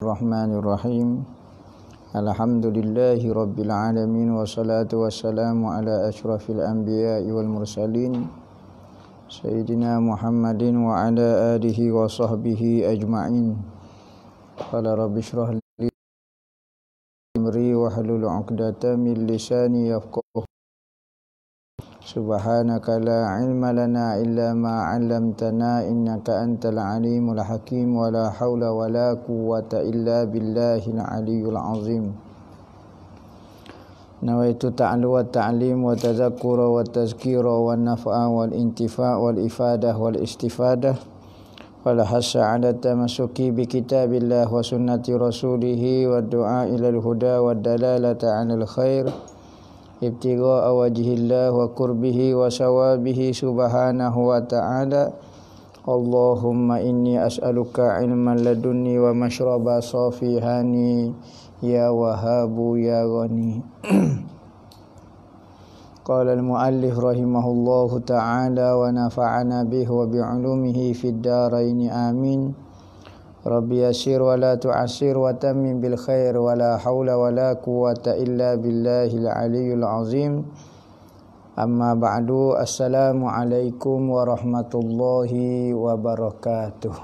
Bismillahirrahmanirrahim. Alhamdulillahi rabbil alamin wassalatu wassalamu ala asyrafil anbiya'i wal mursalin Sayyidina Muhammadin wa ala alihi wa sahbihi ajma'in. Qala rabbi shrah li amri wa hlul 'uqdatam min lisani yafqahu. Subhanaka la ilma lana illa ma 'allamtana innaka antal alimul hakim wa la haula wa la quwwata illa billahil aliyyil azim. Nawaitu ta'allu wa ta'lim wa tazakkura wa tazkira wa naf'a wal intifa' wal ifadah wal istifadah wal hasa 'ala tamassuki bi kitabillah wa sunnati rasulih wa du'a ilal huda wa dalalata 'alal khair ibtigha'a wajhillah wa qurbihi wa sawabihi subhanahu wa ta'ala. Allahumma inni as'aluka ilman ladunni wa mashraba safihani ya wahabu ya ghani. Qala al-muallif rahimahullahu ta'ala wa nafa'ana bihi wa bi'ulumihi fid dharain amin. Rabbi yassir wa la tu'assir wa tammim bil khair wa la haula wa la quwwata illa billahil aliyyil azim. Amma ba'du. Assalamu alaikum warahmatullahi wabarakatuh.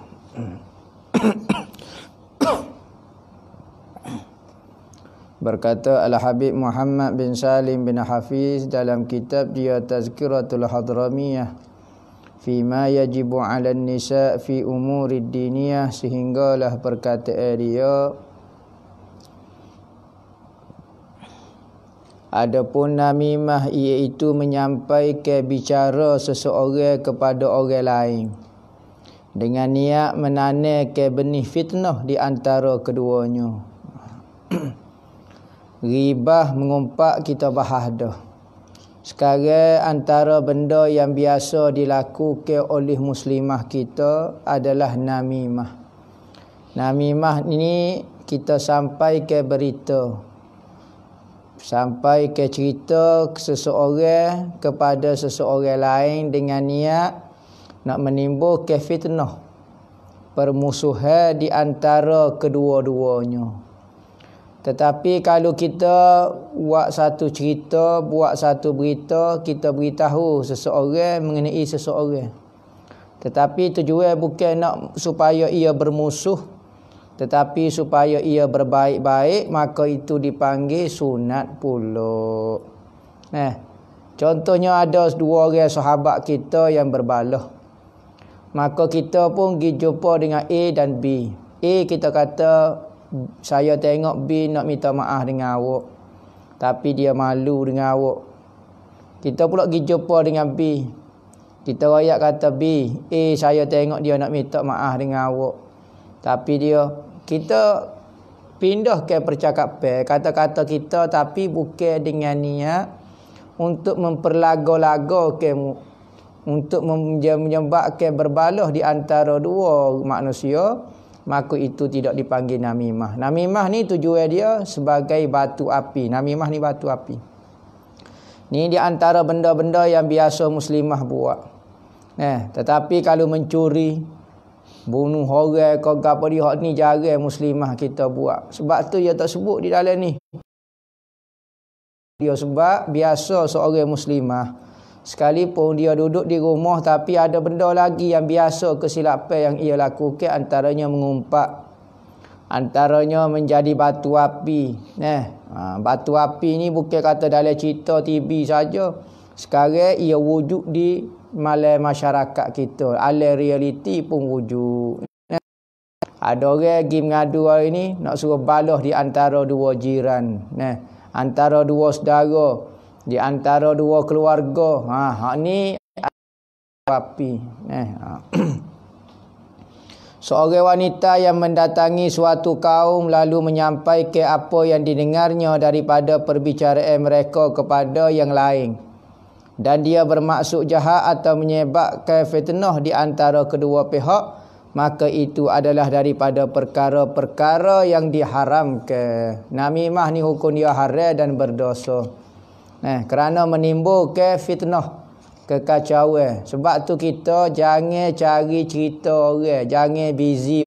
Berkata Al-Habib Muhammad bin Salim bin Hafiz dalam kitab dia Tazkiratul Hadramiyah Fima yajibu 'alan nisa' fi umurid diniyah, sehinggalah perkataan dia, adapun namimah iaitu menyampaikan bicara seseorang kepada orang lain dengan niat menanamkan benih fitnah di antara keduanya. Ghibah mengumpat kita bahas dah. Sekarang antara benda yang biasa dilakukan oleh muslimah kita adalah namimah. Namimah ini kita sampai ke berita, sampai ke cerita seseorang kepada seseorang lain dengan niat nak menimbulkan fitnah, permusuhan di antara kedua-duanya. Tetapi kalau kita buat satu cerita, buat satu berita, kita beritahu seseorang mengenai seseorang, tetapi tujuan bukan nak supaya ia bermusuh, tetapi supaya ia berbaik-baik, maka itu dipanggil sunat pula. Contohnya ada dua orang sahabat kita yang berbalah. Maka kita pun pergi jumpa dengan A dan B. A kita kata, saya tengok B nak minta maaf dengan awak, tapi dia malu dengan awak. Kita pula pergi jumpa dengan B. Kita rakyat kata B, saya tengok dia nak minta maaf dengan awak, tapi kita pindah ke percakapan, kata-kata kita, tapi bukan dengan niat untuk memperlaga-laga, untuk menyebabkan berbalah di antara dua manusia. Maka itu tidak dipanggil namimah. Namimah ni tujuan dia sebagai batu api. Namimah ni batu api. Ni di antara benda-benda yang biasa muslimah buat. Tetapi kalau mencuri, bunuh orang, kau apa dia ni jarang muslimah kita buat. Sebab tu dia tak sebut di dalam ni. Dia sebab biasa seorang muslimah, sekalipun dia duduk di rumah, tapi ada benda lagi yang biasa kesilapan yang ia lakukan, antaranya mengumpat, antaranya menjadi batu api. Batu api ni bukan kata dalam cerita TV saja. Sekarang ia wujud di malam masyarakat kita. Alam realiti pun wujud. Ada orang pergi mengadu hari ni nak suruh balah di antara dua jiran, antara dua saudara, di antara dua keluarga. Hak ni api. Seorang wanita yang mendatangi suatu kaum lalu menyampaikan apa yang didengarnya daripada perbicaraan mereka kepada yang lain, dan dia bermaksud jahat atau menyebabkan fitnah di antara kedua pihak, maka itu adalah daripada perkara-perkara yang diharamkan. Namimah ni hukum dia haram dan berdosa. Kerana menimbulkan fitnah, kekacauan. Sebab tu kita jangan cari cerita orang, jangan busy.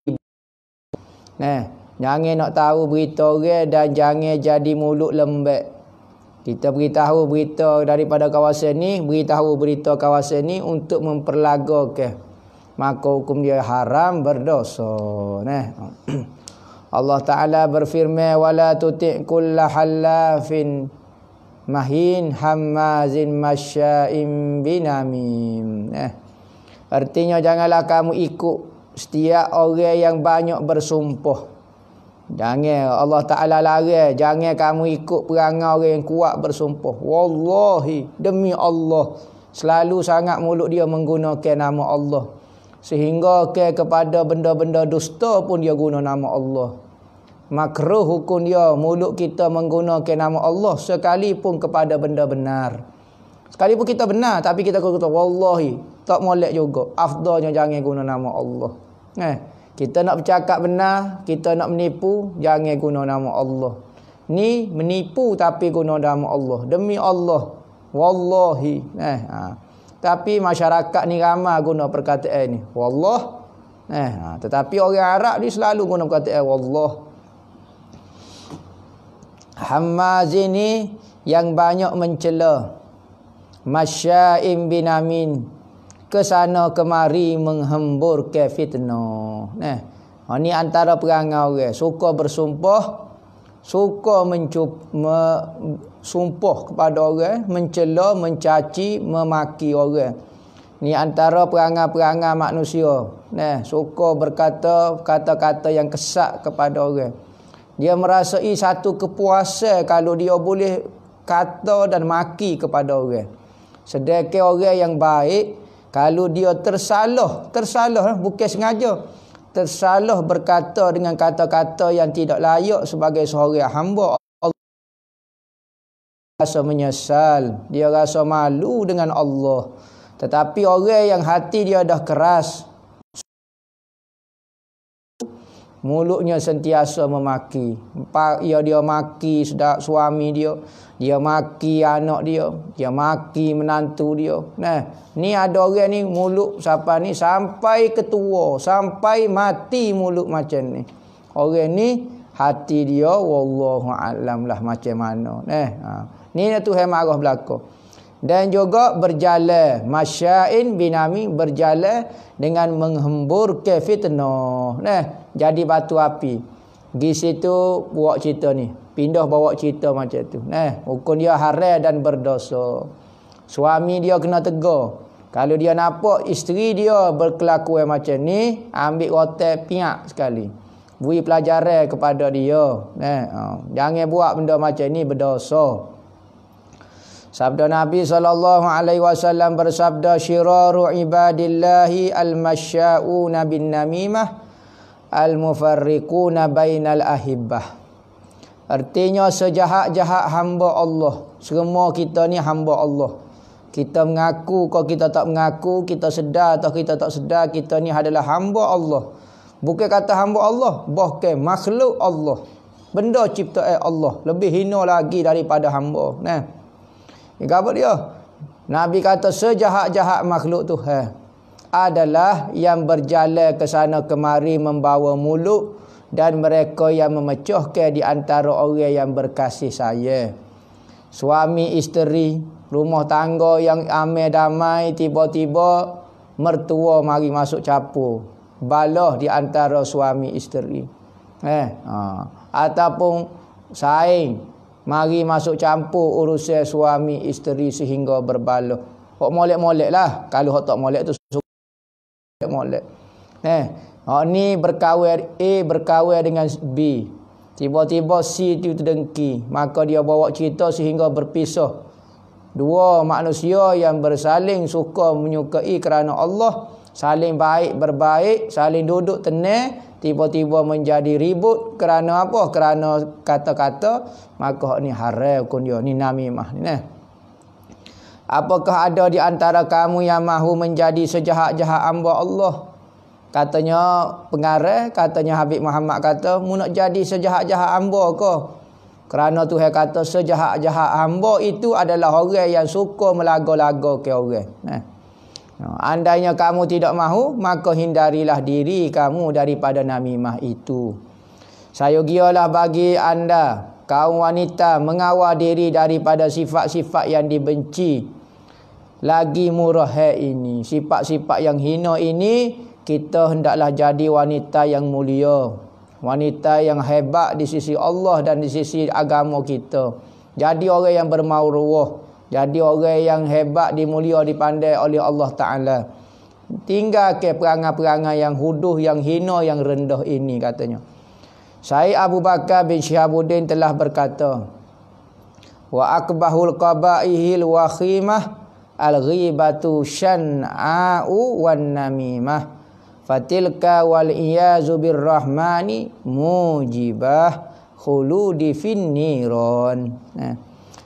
Jangan nak tahu berita orang dan jangan jadi mulut lembek. Kita beritahu berita daripada kawasan ni, beritahu berita kawasan ni untuk memperlagakan. Maka hukum dia haram, berdosa. Nah. Allah Ta'ala berfirman, wala tuti' kulla halafin mahin hammazin masya'im binamim. Artinya janganlah kamu ikut setiap orang yang banyak bersumpah. Jangan, Allah Ta'ala larang, jangan kamu ikut perangai orang yang kuat bersumpah. Wallahi, demi Allah, selalu sangat mulut dia menggunakan nama Allah. Sehingga kepada benda-benda dusta pun dia guna nama Allah. Makruh hukum dia mulut kita menggunakan nama Allah sekalipun kepada benda benar. Sekalipun kita benar tapi kita kata wallahi, tak molek juga. Afdalnya jangan guna nama Allah. Kita nak bercakap benar, kita nak menipu, jangan guna nama Allah. Ni menipu tapi guna nama Allah. Demi Allah, wallahi. Tapi masyarakat ni ramai guna perkataan ni, wallah. Tetapi orang Arab ni selalu guna perkataan wallah. Hammazin ni yang banyak mencela. Masya'im binamin, kesana kemari menghembur ke fitnah. Ni antara perangai orang suka bersumpah, suka sumpah kepada orang, mencela, mencaci, memaki orang. Ni antara perangai-perangai manusia. Suka berkata kata-kata yang kesat kepada orang. Dia merasai satu kepuasan kalau dia boleh kata dan maki kepada orang. Sedangkan orang yang baik, kalau dia tersalah bukan sengaja, tersalah berkata dengan kata-kata yang tidak layak sebagai seorang hamba Allah, rasa menyesal, dia rasa malu dengan Allah. Tetapi orang yang hati dia dah keras, mulutnya sentiasa memaki. Dia maki suami dia maki anak dia maki menantu dia. Ni ada orang ni mulut siapa ni sampai ketua, sampai mati mulut macam ni. Orang ni hati dia wallahu alam lah macam mana. Ni Tuhan marah belaka. Dan juga berjalan masya'in binami, berjalan dengan menghembur ke fitnah. Jadi batu api. Di situ buat cerita ni, pindah bawa cerita macam tu. Hukum dia haram dan berdosa. Suami dia kena tegur. Kalau dia nampak isteri dia berkelakuan macam ni, ambil rotan piak sekali. Beri pelajaran kepada dia. Jangan buat benda macam ni, berdosa. Sabda Nabi SAW bersabda, syiraru ibadillahi al-masya'una bin namimah al-mufarriquna bainal ahibbah. Artinya sejahat-jahat hamba Allah. Semua kita ni hamba Allah. Kita mengaku, kalau kita tak mengaku, kita sedar atau kita tak sedar, kita ni adalah hamba Allah. Bukan kata hamba Allah, bahkan makhluk Allah. Benda ciptaan Allah. Lebih hina lagi daripada hamba. Apa dia? Nabi kata sejahat-jahat makhluk Tuhan adalah yang berjalan ke sana kemari membawa mulut dan mereka yang memecahkan di antara orang yang berkasih sayang. Suami isteri, rumah tangga yang amai damai, tiba-tiba mertua mari masuk capur. Balah di antara suami isteri. Ataupun saing mari masuk campur urusan suami isteri sehingga berbalah. Hok molek-molek lah. Kalau hok tak molek tu molek. Ni berkahwin A berkahwin dengan B. Tiba-tiba C tu terdengki. Maka dia bawa cerita sehingga berpisah. Dua manusia yang bersaling suka menyukai kerana Allah, saling baik berbaik, saling duduk tenang, tiba-tiba menjadi ribut kerana apa? Kerana kata-kata. Maka ni haram hukum dia. Ni namimah ni. Apakah ada di antara kamu yang mahu menjadi sejahat-jahat hamba Allah? Katanya pengarah, katanya Habib Muhammad kata, mu nak jadi sejahat-jahat hamba ke? Kerana Tuhan kata sejahat-jahat hamba itu adalah orang yang suka melaga-laga ke orang. Andainya kamu tidak mahu, maka hindarilah diri kamu daripada namimah itu. Saya gialah bagi anda kaum wanita mengawal diri daripada sifat-sifat yang dibenci. Lagi murah ini, sifat-sifat yang hina ini, kita hendaklah jadi wanita yang mulia, wanita yang hebat di sisi Allah dan di sisi agama kita. Jadi orang yang bermaruah, jadi orang yang hebat, dimulia, dipandai oleh Allah Ta'ala. Tinggal ke perangai-perangai yang huduh, yang hina, yang rendah ini katanya. Syekh Abu Bakar bin Syihabuddin telah berkata, wa akbahul qabaihil wakhimah al-ghibatu syan'a'u wan namimah fatilka wal iyazu birrahmani mujibah khuludi finniron.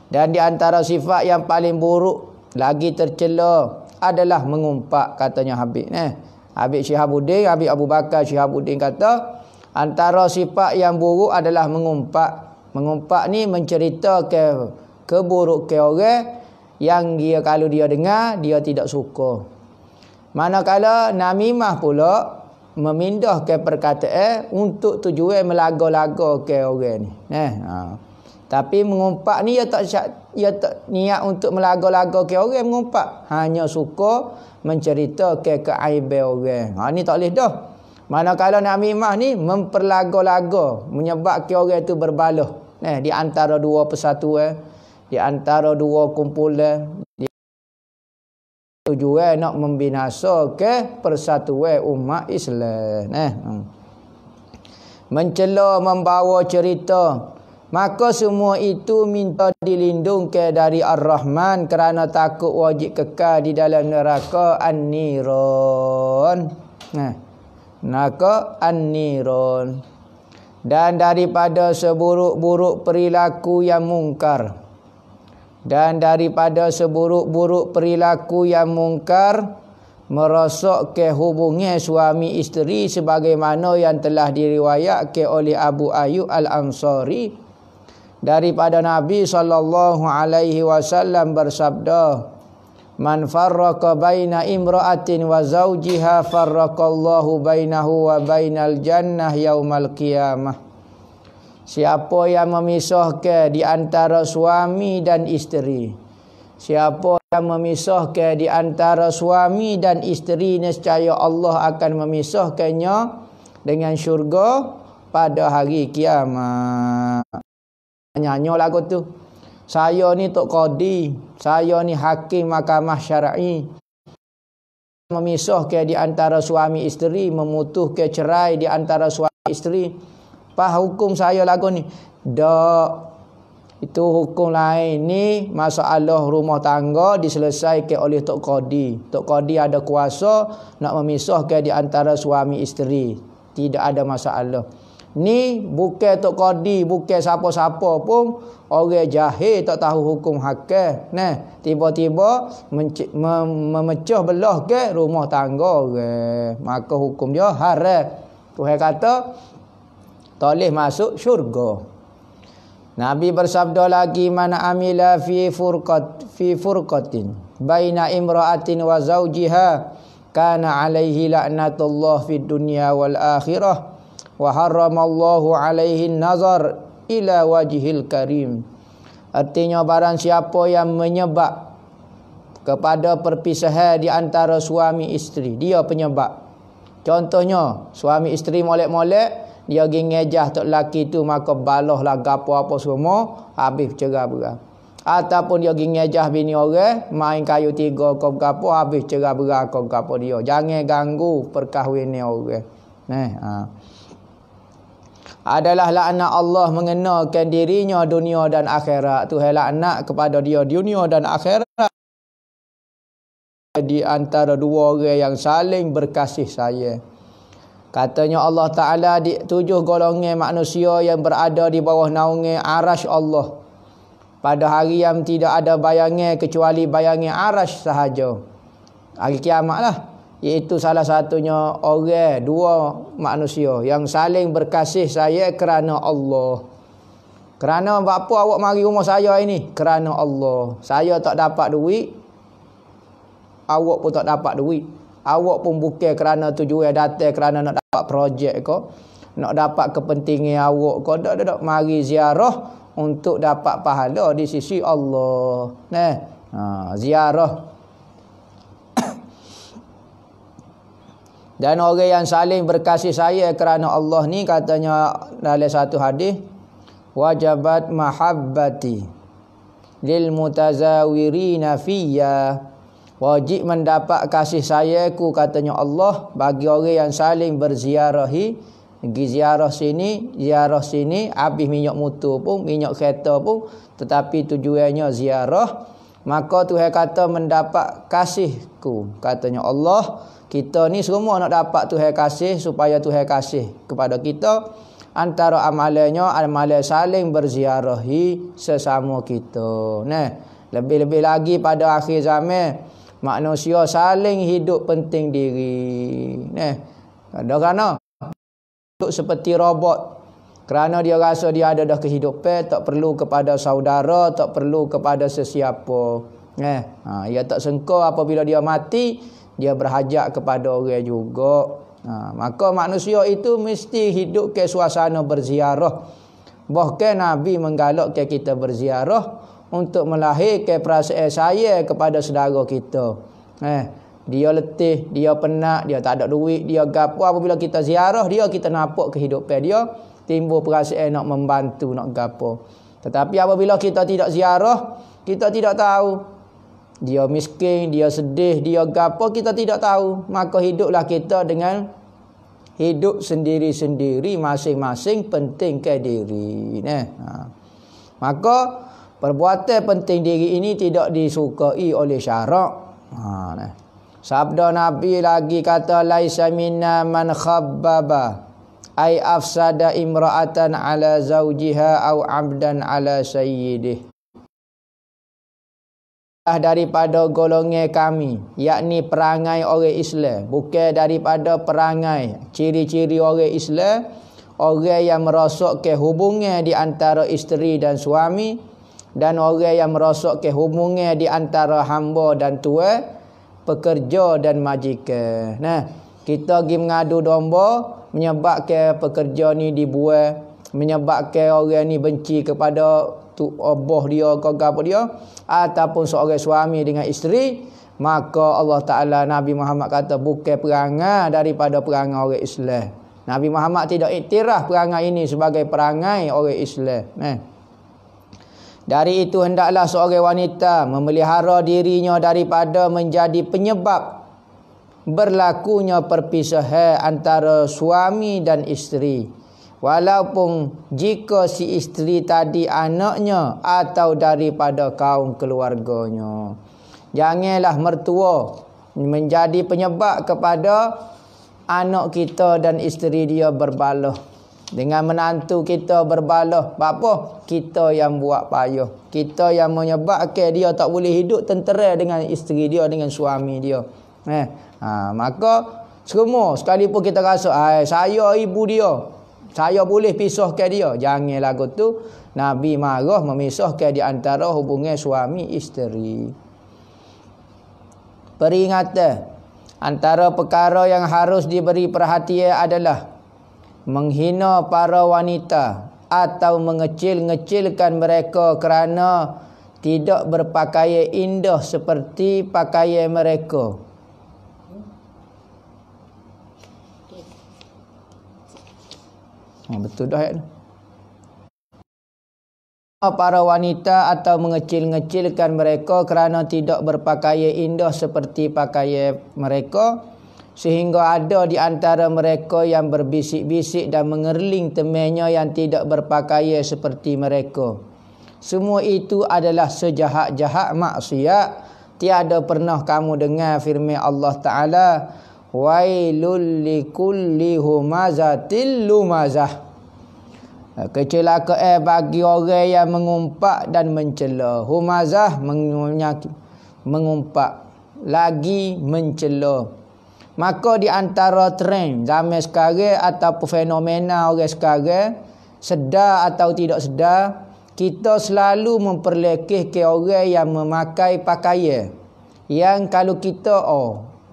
Dan di antara sifat yang paling buruk lagi tercela adalah mengumpat, katanya Habib. Habib Syihabuddin, Habib Abu Bakar Syihabuddin kata, antara sifat yang buruk adalah mengumpat. Mengumpat ni mencerita keburukan orang yang dia kalau dia dengar dia tidak suka. Manakala namimah pula memindahkan perkataan untuk tujuan melaga-laga ke orang ni. Tapi mengumpat ni ia tak niat untuk melaga-laga ke orang mengumpat. Hanya suka menceritakan keaiban orang. Ni tak boleh dah. Manakala namimah ni memperlaga-laga, menyebabkan orang itu berbalah. Di antara dua persatuan, di antara dua kumpulan, tujuan nak membinasakan persatuan umat Islam. Mencela, membawa cerita, maka semua itu minta dilindungkan dari Ar-Rahman kerana takut wajib kekal di dalam neraka An-Niron. Neraka An-Niron. Dan daripada seburuk-buruk perilaku yang mungkar. Dan daripada seburuk-buruk perilaku yang mungkar, merosakkan hubungan suami isteri sebagaimana yang telah diriwayatkan oleh Abu Ayyub Al-Ansari daripada Nabi SAW bersabda, man farraqa baina imra'atin wa zawjiha farraqallahu bainahu wa bainal jannah yaumal qiyamah. Siapa yang memisahkan di antara suami dan isteri, siapa yang memisahkan di antara suami dan isteri, nescaya Allah akan memisahkannya dengan syurga pada hari kiamat. Nyanyi lagu tu. Saya ni tok qadi, saya ni hakim mahkamah syar'i. Memisahkan di antara suami isteri, memutuskan cerai di antara suami isteri. Apa hukum saya lagu ni? Dak. Itu hukum lain. Ni masalah rumah tangga diselesaikan oleh tok qadi. Tok qadi ada kuasa nak memisahkan di antara suami isteri. Tidak ada masalah. Ni bukan tok qadi, bukan siapa-siapa pun, orang jahil tak tahu hukum hakam. Tiba-tiba memecah belah ke rumah tangga orang. Maka hukum dia haram. Tuhan kata tak boleh masuk syurga. Nabi bersabda lagi, man amila fi furqatin baina imra'atin wa zawjiha kana alaihi la'natullah fid dunya wal akhirah wa harramallahu alaihi nazar ila wajhil karim. Artinya barang siapa yang menyebab kepada perpisahan di antara suami isteri, dia penyebab. Contohnya suami isteri molek-molek, dia pergi ngejah tok lelaki tu, maka balahlah gapo apa semua, habis cerai-berai. Ataupun dia pergi ngejah bini orang, main kayu tiga kau gapo, habis cerai-berai kau gapo dia. Jangan ganggu perkahwinan orang. Adalah laknat Allah mengenakan dirinya dunia dan akhirat. Tuhan laknat kepada dia dunia dan akhirat. Di antara dua orang yang saling berkasih sayang. Katanya Allah Ta'ala, di 7 golongan manusia yang berada di bawah naungan arasy Allah. Pada hari yang tidak ada bayangan kecuali bayangan arasy sahaja. Hari kiamat lah. Iaitu salah satunya orang, 2 manusia yang saling berkasih sayang kerana Allah. Kerana apa awak mari rumah saya ini? Kerana Allah. Saya tak dapat duit, awak pun tak dapat duit. Awak pun bukan kerana tujuan datang kerana nak dapat projek kau. nak dapat kepentingan awak kau dak mari ziarah untuk dapat pahala di sisi Allah. Nah, ziarah. Dan orang yang saling berkasih sayang kerana Allah ni katanya dalam satu hadis, wajabat mahabbati lil mutazawirina fiyya. Wajib mendapat kasih sayangku katanya Allah bagi orang yang saling berziarahi. Pergi ziarah sini, habis minyak motor pun, minyak kereta pun, tetapi tujuannya ziarah. Maka Tuhan kata mendapat kasihku katanya Allah. Kita ni semua nak dapat Tuhan kasih, supaya Tuhan kasih kepada kita. Antara amalannya amalan saling berziarahi sesama kita. Nah, lebih-lebih lagi pada akhir zaman, manusia saling hidup penting diri. Nah, kadang-kadang hidup seperti robot. Kerana dia rasa dia ada dah kehidupan, tak perlu kepada saudara, tak perlu kepada sesiapa. Ia tak sangka apabila dia mati, dia berhajat kepada orang juga. Maka manusia itu mesti hidup ke suasana berziarah. Bahkan Nabi menggalakkan kita berziarah untuk melahirkan perasaan sayang kepada saudara kita. Dia letih, dia penat, dia tak ada duit, dia gapo. Apabila kita ziarah dia, kita nampak kehidupan dia, timbul perasaan nak membantu, nak gapo. Tetapi apabila kita tidak ziarah, kita tidak tahu dia miskin, dia sedih, dia gapo, kita tidak tahu. Maka hiduplah kita dengan hidup sendiri-sendiri, masing-masing pentingkan diri. Maka perbuatan penting diri ini tidak disukai oleh syarak. Sabda Nabi lagi kata, laisa minna man khabbaba ay afsada imra'atan ala zawjiha au abdan ala sayyidih. Daripada golongan kami, yakni perangai orang Islam, bukan daripada perangai ciri-ciri orang Islam, orang yang merosakkan hubungan di antara isteri dan suami, dan orang yang merosakkan hubungan di antara hamba dan tuan, pekerja dan majikan. Kita pergi mengadu domba, menyebabkan pekerja ni dibuang, menyebabkan orang ni benci kepada abah dia ke apa dia, ataupun seorang suami dengan isteri, maka Allah Ta'ala, Nabi Muhammad kata bukan perangai daripada perangai orang Islam. Nabi Muhammad tidak iktiraf perangai ini sebagai perangai orang Islam. Dari itu hendaklah seorang wanita memelihara dirinya daripada menjadi penyebab berlakunya perpisahan antara suami dan isteri, walaupun jika si isteri tadi anaknya atau daripada kaum keluarganya. Janganlah mertua menjadi penyebab kepada anak kita dan isteri dia berbalah. Dengan menantu kita berbalah. Apa? Kita yang buat payah. Kita yang menyebabkan dia tak boleh hidup tentera dengan isteri dia, dengan suami dia. Maka semua, sekalipun kita rasa saya ibu dia, saya boleh pisahkan dia, jangan lagu tu. Nabi marah memisahkan di antara hubungan suami isteri. Peringatan, antara perkara yang harus diberi perhatian adalah menghina para wanita atau mengecil-ngecilkan mereka kerana tidak berpakaian indah seperti pakaian mereka. Betul dah ayat tu. Para wanita atau mengecil-ngecilkan mereka kerana tidak berpakaian indah seperti pakaian mereka, sehingga ada di antara mereka yang berbisik-bisik dan mengerling temannya yang tidak berpakaian seperti mereka. Semua itu adalah sejahat-jahat maksiat. Tiada pernah kamu dengar firman Allah Ta'ala, wailul likulli humazatil lumazah. Kecelakaan bagi orang yang mengumpat dan mencela. Humazah mengumpat, lagi mencela. Maka di antara trend zaman sekarang atau fenomena orang sekarang, sedar atau tidak sedar, kita selalu memperlekehkan orang yang memakai pakaian yang kalau kita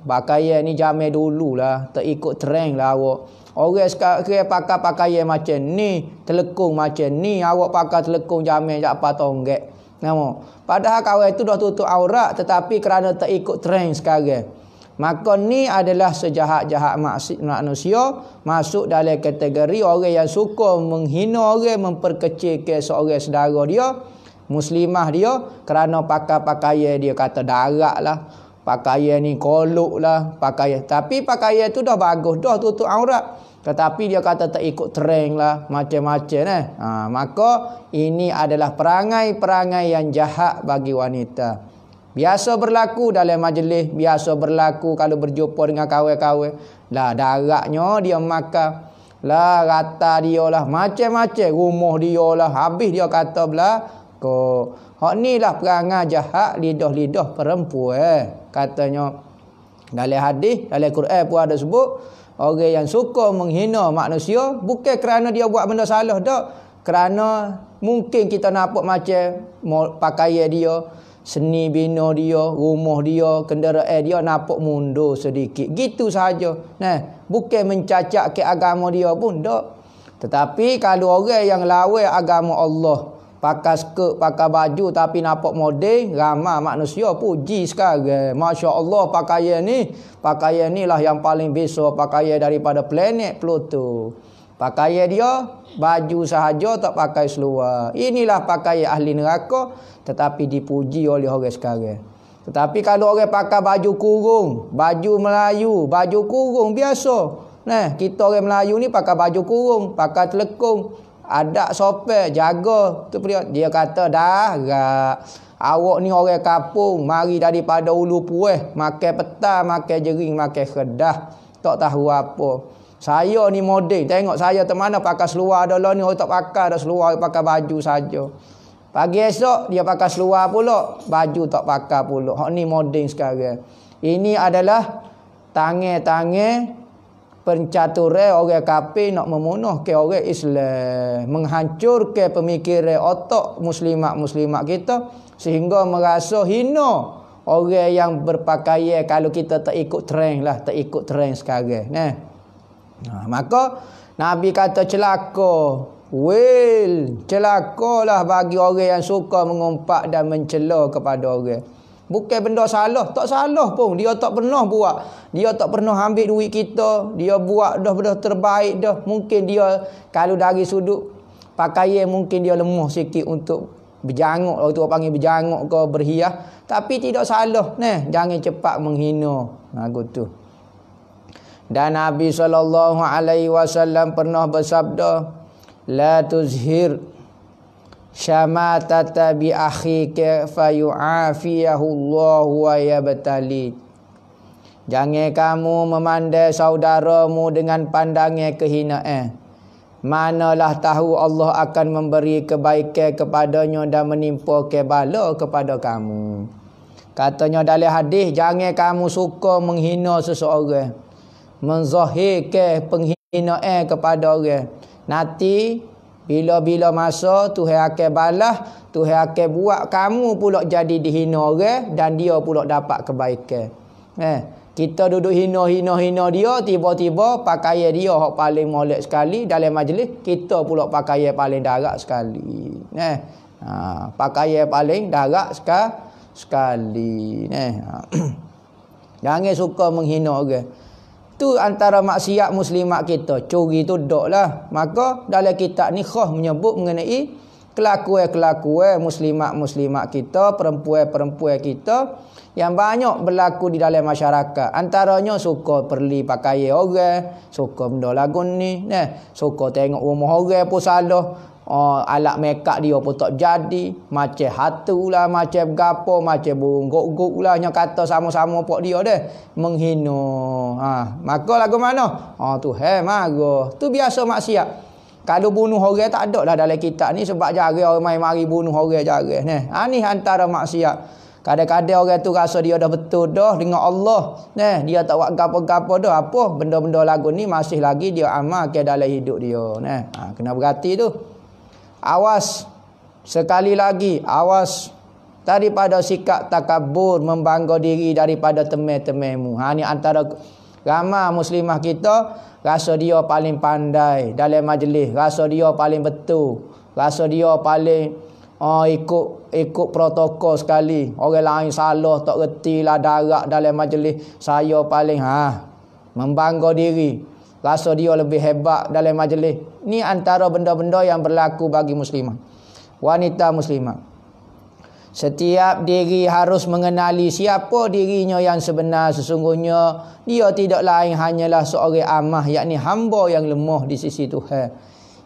Pakaian ni zaman dululah, tak ikut trend lah awak. Orang sekarang pakai pakaian macam ni, telekung macam ni, awak pakai telekung zaman jak apa tonggek. Nampak? Padahal kawan itu dah tutup aurat, tetapi kerana tak ikut trend sekarang. Maka ni adalah sejahat-jahat manusia, masuk dalam kategori orang yang suka menghina orang, memperkecilkan seorang saudara dia, muslimah dia, kerana pakai pakaian dia kata darat lah. Pakaian ni kolok lah, pakaian. Tapi pakaian tu dah bagus, dah tutup aurat. Tetapi dia kata tak ikut trend lah, macam-macam maka ini adalah perangai-perangai yang jahat bagi wanita. Biasa berlaku dalam majlis, biasa berlaku kalau berjumpa dengan kawan-kawan. Lah daratnya dia makan, lah rata dia lah, macam-macam rumah dia lah, habis dia kata belakang. Hak ni lah perangai jahat lidah-lidah perempuan. Katanya dalam hadis, dalam Quran pun ada sebut, orang yang suka menghina manusia bukan kerana dia buat benda salah dak, kerana mungkin kita nampak macam pakaian dia, seni bina dia, rumah dia, kenderaan dia nampak mundur sedikit. Gitu saja. Nah, bukan mencacat ke agama dia pun dak. Tetapi kalau orang yang lawan agama Allah, pakai skirt, pakai baju tapi nampak model, ramai manusia puji sekarang. Masya Allah, pakaian ni lah yang paling besar pakaian daripada planet Pluto. Pakaian dia baju sahaja, tak pakai seluar. Inilah pakaian ahli neraka, tetapi dipuji oleh orang sekarang. Tetapi kalau orang pakai baju kurung, baju Melayu, baju kurung biasa. Nah, kita orang Melayu ni pakai baju kurung, pakai telekung, ada sopan, jaga. Tu dia kata dah, awak ni orang kampung, mari daripada Ulu Pueh, makan petang, makan jering, makan kedah, tak tahu apa. Saya ni model, tengok saya temana pakai seluar dah lah ni, orang tak pakai dah seluar, pakai baju saja. Pagi esok dia pakai seluar pula, baju tak pakai pula. Hak ni model sekarang. Ini adalah tangan-tangan pencaturan orang kafir nak memunuh ke orang Islam, menghancurkan pemikiran otak muslimat-muslimat kita sehingga merasa hina orang yang berpakaian kalau kita tak ikut trend lah, tak ikut trend sekarang. Maka Nabi kata celaka, celakalah bagi orang yang suka mengumpat dan mencela kepada orang. Bukan benda salah, tak salah pun. Dia tak pernah buat. Dia tak pernah ambil duit kita. Dia buat dah benda terbaik dah. Mungkin dia kalau dari sudut pakaian mungkin dia lemah sikit untuk berjanguk. Orang tua panggil berjanguk ke berhias. Tapi tidak salah. Jangan cepat menghina. Gitu. Dan Nabi SAW pernah bersabda, la tuzhir syamatata bi akhika fayu'afiyahu Allah wa yabtali. Jangan kamu memandai saudaramu dengan pandangan kehinaan. Manalah tahu Allah akan memberi kebaikan kepadanya dan menimpa kebala kepada kamu. Katanya dalam hadis, jangan kamu suka menghina seseorang, menzahirkan penghinaan kepada orang. Nanti bila-bila masa Tuhan akan balas, Tuhan akan buat kamu pula jadi dihina orang dan dia pula dapat kebaikan. Kita duduk hina dia, tiba-tiba pakaian dia hak paling molek sekali dalam majlis, kita pula pakaian paling darat sekali. Pakaian paling darat sekali. Jangan suka menghina orang. Tu antara maksiat muslimat kita. Curi tu dok lah. Maka dalam kitab ni khas menyebut mengenai kelakuan-kelakuan muslimat-muslimat kita, perempuan-perempuan kita yang banyak berlaku di dalam masyarakat. Antaranya suka perli pakaian orang, suka benda lagu ni, suka tengok rumah orang pun salah. Alat makeup dia pun tak jadi, macam hatu lah, macam gapo, macam burung gok-gok lah, yang kata sama-sama pok dia deh menghina. Maka lagu mana? Tu marah. Tu biasa maksiat. Kalau bunuh orang tak ada lah dalam kitab ni, sebab jarang orang mari bunuh orang jarang. Ni antara maksiat. Kadang-kadang orang tu rasa dia dah betul dah dengan Allah. Dia tak buat gapo-gapo dah. Apa benda-benda lagu ni masih lagi dia amalkan dalam hidup dia. Kena berhati tu. Awas, sekali lagi, awas daripada sikap takabur, membangga diri daripada teman-temanmu. Ni antara ramai muslimah kita rasa dia paling pandai dalam majlis, rasa dia paling betul, rasa dia paling ikut protokol sekali. Orang lain salah tak reti lah darat dalam majlis, saya paling membangga diri, rasa dia lebih hebat dalam majlis. Ni antara benda-benda yang berlaku bagi muslimah, wanita muslimah. Setiap diri harus mengenali siapa dirinya yang sebenar. Sesungguhnya dia tidak lain hanyalah seorang amah, yakni hamba yang lemah di sisi Tuhan.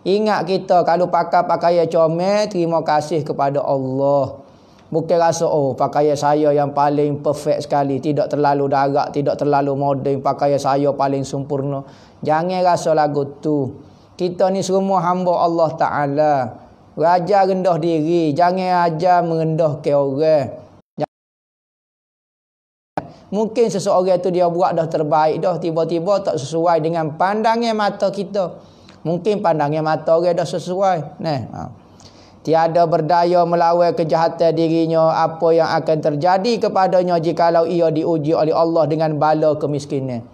Ingat kita kalau pakai pakaian comel, terima kasih kepada Allah. Bukan rasa pakaian saya yang paling perfect sekali, tidak terlalu darat, tidak terlalu moden, pakaian saya paling sempurna. Jangan rasa lagu tu. Kita ni semua hamba Allah Ta'ala. Ajar rendah diri, jangan ajar merendahkan orang. Mungkin seseorang itu dia buat dah terbaik dah, tiba-tiba tak sesuai dengan pandangan mata kita. Mungkin pandangan mata orang dah sesuai. Tiada berdaya melawan kejahatan dirinya. Apa yang akan terjadi kepadanya jikalau ia diuji oleh Allah dengan bala kemiskinan.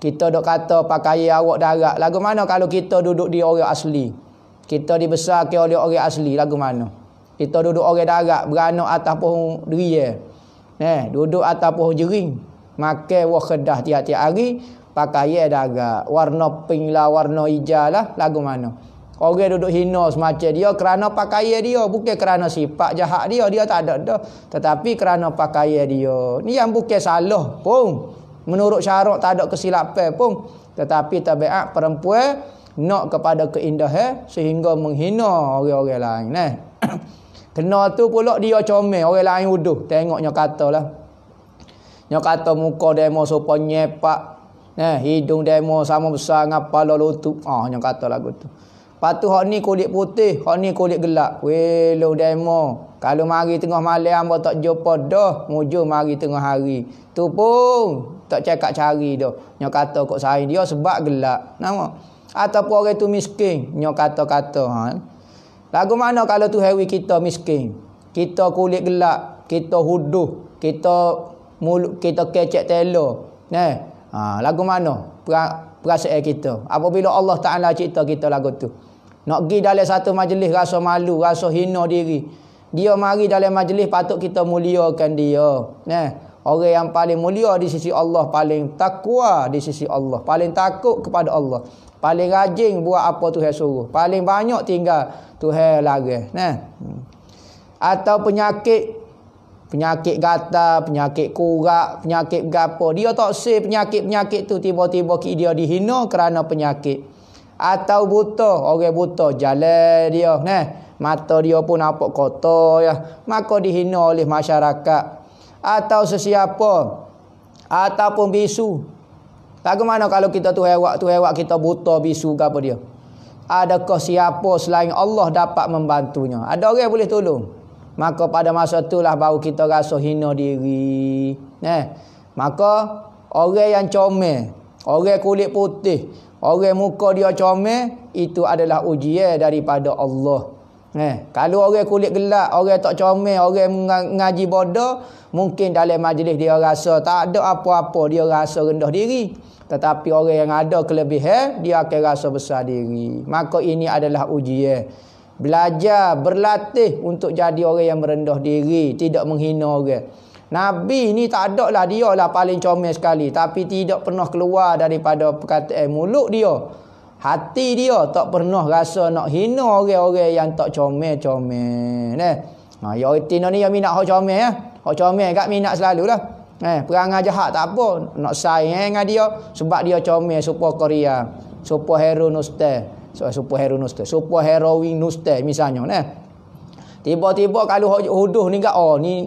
Kita dok kata pakaian awak darat. Lagu mana kalau kita duduk di orang asli? Kita dibesarkan oleh orang asli, lagu mana? Kita duduk orang darat, beranak atas pohon deria. Duduk atas pohon jering. Makan wah kedah tiap-tiap hari, pakaian darat. Warna pink lah, warna hijau lah, lagu mana? Orang duduk hina semacam dia kerana pakaian dia, bukan kerana sifat jahat dia tak ada dah. Tetapi kerana pakaian dia. Ni yang bukan salah pun. Menurut syarak tak ada kesilapan pun. Tetapi tabiat perempuan nak kepada keindahan sehingga menghina orang-orang lain. Kena tu pula dia comel, orang lain uduh. Tengoknya katalah. Nya kata muka demo sopa nyepak. Hidung demo sama besar dengan kepala lutut. Nya kata lagu tu. Patu hak ni kulit putih, hak ni kulit gelap. Welo demo. Kalau mari tengah malam hamba tak jumpa dah, mujur mari tengah hari. Tu pun tak cakap cari dah. Nya kata kok sayang dia sebab gelap. Nama ataupun orang tu miskin, nyo kata-kata lagu mana kalau tu hewi kita miskin, kita kulit gelap, kita huduh, kita mulut, kita kecek telo, lagu mana perasaan kita apabila Allah Ta'ala cipta kita lagu tu. Nak pergi dalam satu majlis rasa malu, rasa hina diri, dia mari dalam majlis patut kita muliakan dia. Orang yang paling mulia di sisi Allah, paling takwa di sisi Allah, paling takut kepada Allah, paling rajin buat apa Tuhan suruh, paling banyak tinggal Tuhan larang. Atau penyakit gatal, penyakit kurak, penyakit gapo, dia tak say penyakit tu tiba-tiba dia dihina kerana penyakit. Atau buta, orang buta jalan dia, mata dia pun nampak kotor maka dihina oleh masyarakat. Atau sesiapa, ataupun bisu. Lagu mana kalau kita tu hewak kita buta bisu ke apa dia? Adakah siapa selain Allah dapat membantunya? Ada orang boleh tolong. Maka pada masa itulah baru kita rasa hina diri. Maka orang yang comel, orang kulit putih, orang muka dia comel, itu adalah ujian daripada Allah. Kalau orang kulit gelap, orang tak comel, orang ngaji bodoh, mungkin dalam majlis dia rasa tak ada apa-apa, dia rasa rendah diri. Tetapi orang yang ada kelebihan, dia akan rasa besar diri. Maka ini adalah ujian. Belajar, berlatih untuk jadi orang yang merendah diri, tidak menghina orang. Nabi ni tak ada lah, dia lah paling comel sekali, tapi tidak pernah keluar daripada perkataan mulut dia, hati dia tak pernah rasa nak hina orang-orang yang tak comel-comel. Ya Tino ni yang minat hak comel hak comel kat minat selalulah. Perangai jahat tak apa, nak sayang dengan dia sebab dia comel, super Korea, super hero nostal, super heroin nostal misalnya. Tiba-tiba kalau huduh ni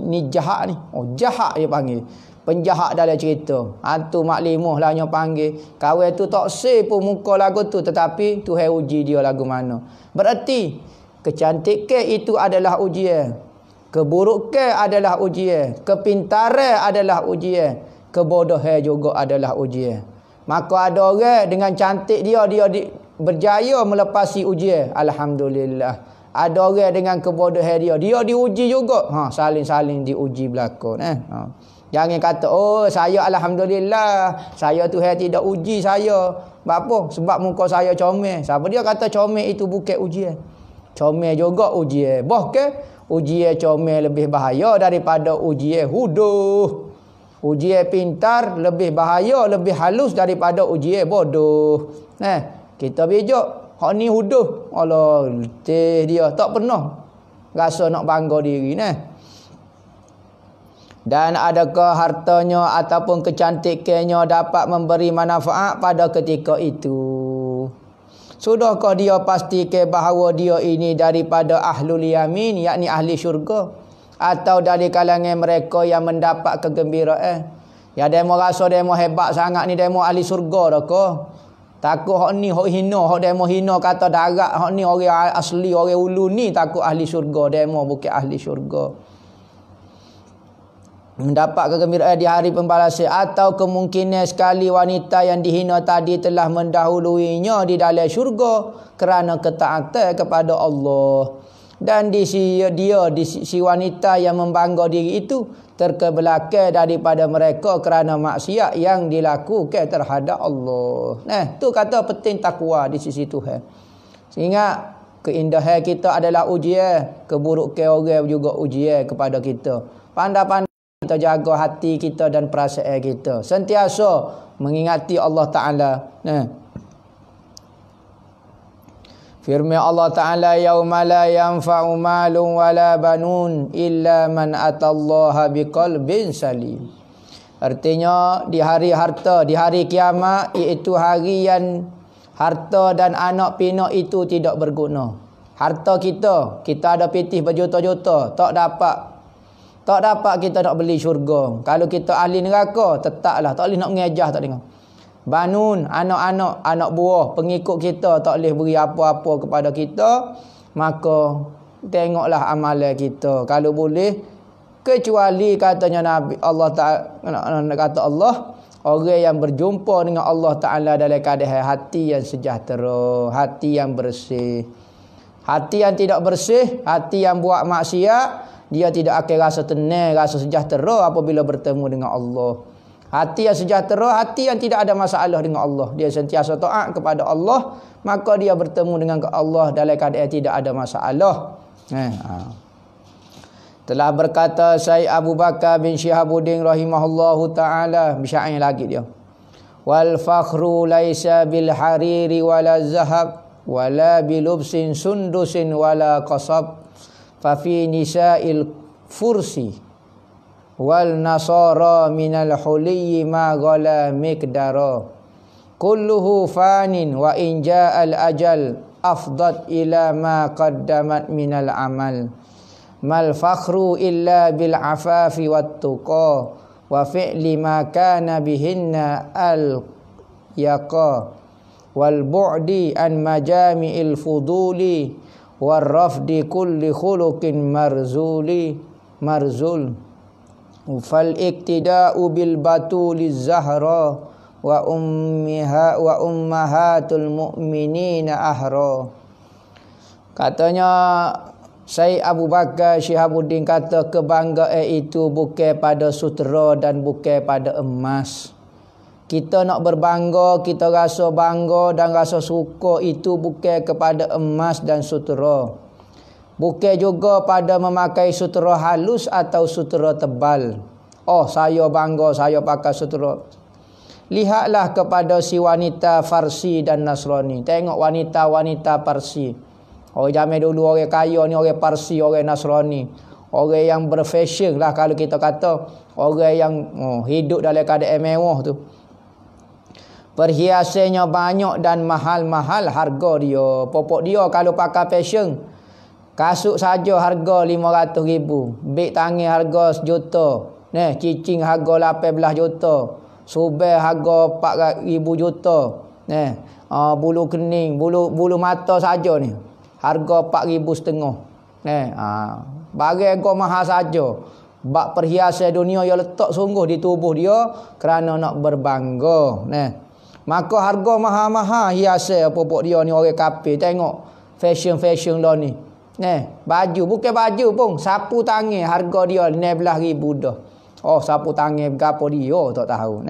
ni jahat ni. Jahat dia panggil. Penjahat dalam cerita. Hantu maklimah lah yang panggil. Kawan tu tak say pun muka lagu tu, tetapi Tuhan uji dia lagu mana. Berarti kecantikan itu adalah ujian. Keburukan adalah ujian. Kepintaran adalah ujian. Kebodohan juga adalah ujian. Maka ada orang dengan cantik dia berjaya melepasi ujian. Alhamdulillah. Ada orang dengan kebodohan dia diuji juga. Saling-saling diuji belakang. Ha. Jangan kata, oh saya alhamdulillah, saya Tuhan tidak uji saya. Apa? Sebab muka saya comel. Siapa dia kata comel itu bukan ujian? Comel juga ujian. Bahkan ujian comel lebih bahaya daripada ujian huduh. Ujian pintar lebih bahaya, lebih halus daripada ujian bodoh. Kita bijak. Hak ni huduh. Allah, letih dia. Tak pernah rasa nak bangga diri. Dan adakah hartanya ataupun kecantikannya dapat memberi manfaat pada ketika itu? Sudahkah dia pastikan bahawa dia ini daripada ahlul yamin, yakni ahli syurga? Atau dari kalangan mereka yang mendapat kegembiraan? Ya, demo rasa demo hebat sangat ni, demo ahli syurga dah ke? Takut hak ni hak hina, hak demo hina kata darat, hak ni orang asli, orang ulu ni takut ahli syurga, demo bukan ahli syurga. Mendapat kegembiraan di hari pembalasan, atau kemungkinan sekali wanita yang dihina tadi telah mendahuluinya di dalam syurga kerana ketaatan kepada Allah. Dan di si wanita yang membangga diri itu terkebelakang daripada mereka kerana maksiat yang dilakukan terhadap Allah. Tu kata penting takwa di sisi Tuhan. Sehingga keindahan kita adalah ujian, keburukan orang juga ujian kepada kita. Pandai-pandai kita jaga hati kita dan perasaan kita, sentiasa mengingati Allah Ta'ala. Firman Allah Ta'ala, yauma la yanfa'u malun wala banun illa man atallaha biqalbin salim. Artinya di hari harta, di hari kiamat, iaitu hari yang harta dan anak pinak itu tidak berguna. Harta kita ada pitih berjuta-juta, tak dapat kita nak beli syurga. Kalau kita ahli neraka, tetaplah tak boleh nak mengejah, tak dengar. Banun, anak buah pengikut kita tak boleh beri apa-apa kepada kita, maka tengoklah amalan kita. Kalau boleh, kecuali katanya Nabi Allah Ta'ala, kata Allah, orang yang berjumpa dengan Allah Ta'ala dalam keadaan hati yang sejahtera, hati yang bersih. Hati yang tidak bersih, hati yang buat maksiat, dia tidak akan rasa tenang, rasa sejahtera apabila bertemu dengan Allah. Hati yang sejahtera, hati yang tidak ada masalah dengan Allah, dia sentiasa taat kepada Allah, maka dia bertemu dengan Allah dalam keadaan tidak ada masalah. Telah berkata Syekh Abu Bakar bin Syihabuddin rahimahullahu ta'ala, bisyair lagi dia, wal fakhru laisa bil hariri wala zahab wala bilubsin sundusin wala qasab fa fi nisa'il fursi wal nasara minal huliyyi ma ghala miqdara kulluhu fanin wa in ja'al ajal afdat ila ma qaddamat minal amal mal fakhru illa bil afafi wat tuqa wa fi'li ma kana bihinna al yaqa wal bu'di an majami'il fuduli war rafdi kulli khuluqin marzul fal iktida'u bil batuliz zahra wa ummahatul mu'minina ahra. Katanya Syekh Abu Bakar Syihabuddin kata, kebanggaan itu bukan pada sutera dan bukan pada emas. Kita nak berbangga, kita rasa bangga dan rasa suka itu bukan kepada emas dan sutera. Bukan juga pada memakai sutera halus atau sutera tebal. Oh, saya bangga saya pakai sutera. Lihatlah kepada si wanita Farsi dan Nasrani. Tengok wanita-wanita Parsi. Orang zaman dulu, orang kaya ni orang Parsi, orang Nasrani. Orang yang berfashion lah kalau kita kata. Orang yang hidup dalam keadaan mewah tu. Perhiasannya banyak dan mahal-mahal harga dia. Popok dia kalau pakai fashion, kasut saja harga 500,000. Beg tangan harga 1 juta. Cicing harga 18 juta. Subel harga 4,000 juta. Bulu kening, bulu mata saja ni harga 4,500. Barang kau mahal saja. Bak perhiasan dunia yang letak sungguh di tubuh dia kerana nak berbangga. Maka harga mahal-mahal hiasan popok dia ni orang kafir. Tengok fashion lah ni. Baju, bukan baju pun, sapu tangan harga dia 16,000 dah. Oh, sapu tangan gapo dia tak tahu.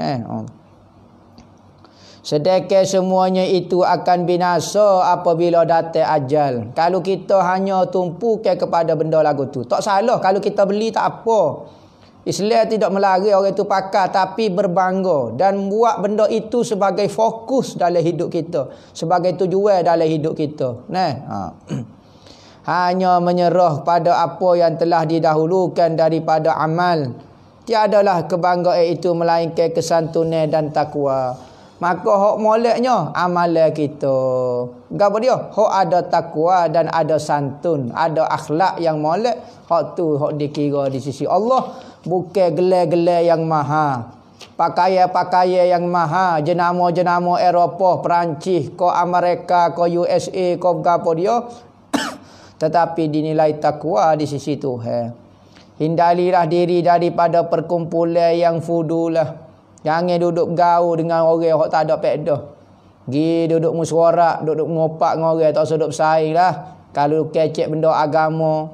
Sedekah semuanya itu akan binasa apabila datang ajal. Kalau kita hanya tumpukan kepada benda lagu tu, tak salah. Kalau kita beli tak apa. Islam tidak melarang orang itu pakai, tapi berbangga dan buat benda itu sebagai fokus dalam hidup kita, sebagai tujuan dalam hidup kita. Hanya menyerah pada apa yang telah didahulukan daripada amal. Tiadalah kebanggaan itu melainkan kesantunan dan takwa. Maka hak moleknya amalan kita. Gapo dia? Hak ada takwa dan ada santun, ada akhlak yang molek. Hak tu hak dikira di sisi Allah, bukan gelar-gelar yang mahal. Pakaian-pakaian yang mahal, jenama-jenama Eropah, Perancis, ko Amerika, ko USA, ko gapo dia. Tetapi dinilai takwa di sisi Tuhan. Hindarilah diri daripada perkumpulan yang fudulah. Jangan duduk bergaul dengan orang yang tak ada faedah. Gi duduk musyawarah, duduk ngopak dengan orang tak sedap saing lah. Kalau kecek benda agama,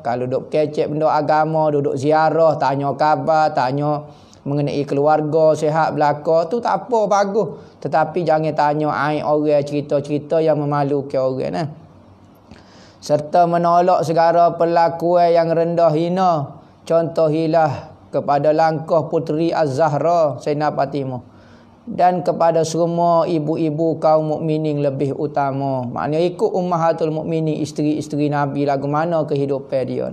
duduk ziarah, tanya khabar, tanya mengenai keluarga, sihat belaka, tu tak apa, bagus. Tetapi jangan tanya aib orang, cerita-cerita yang memalukan orang. Serta menolak segala perlakuan yang rendah hina. Contohilah kepada langkah puteri Az-Zahra Sayyidina Fatimah, dan kepada semua ibu-ibu kaum mukminin lebih utama. Maknanya ikut ummahatul mukminin, isteri-isteri Nabi, lagu mana kehidupan dia.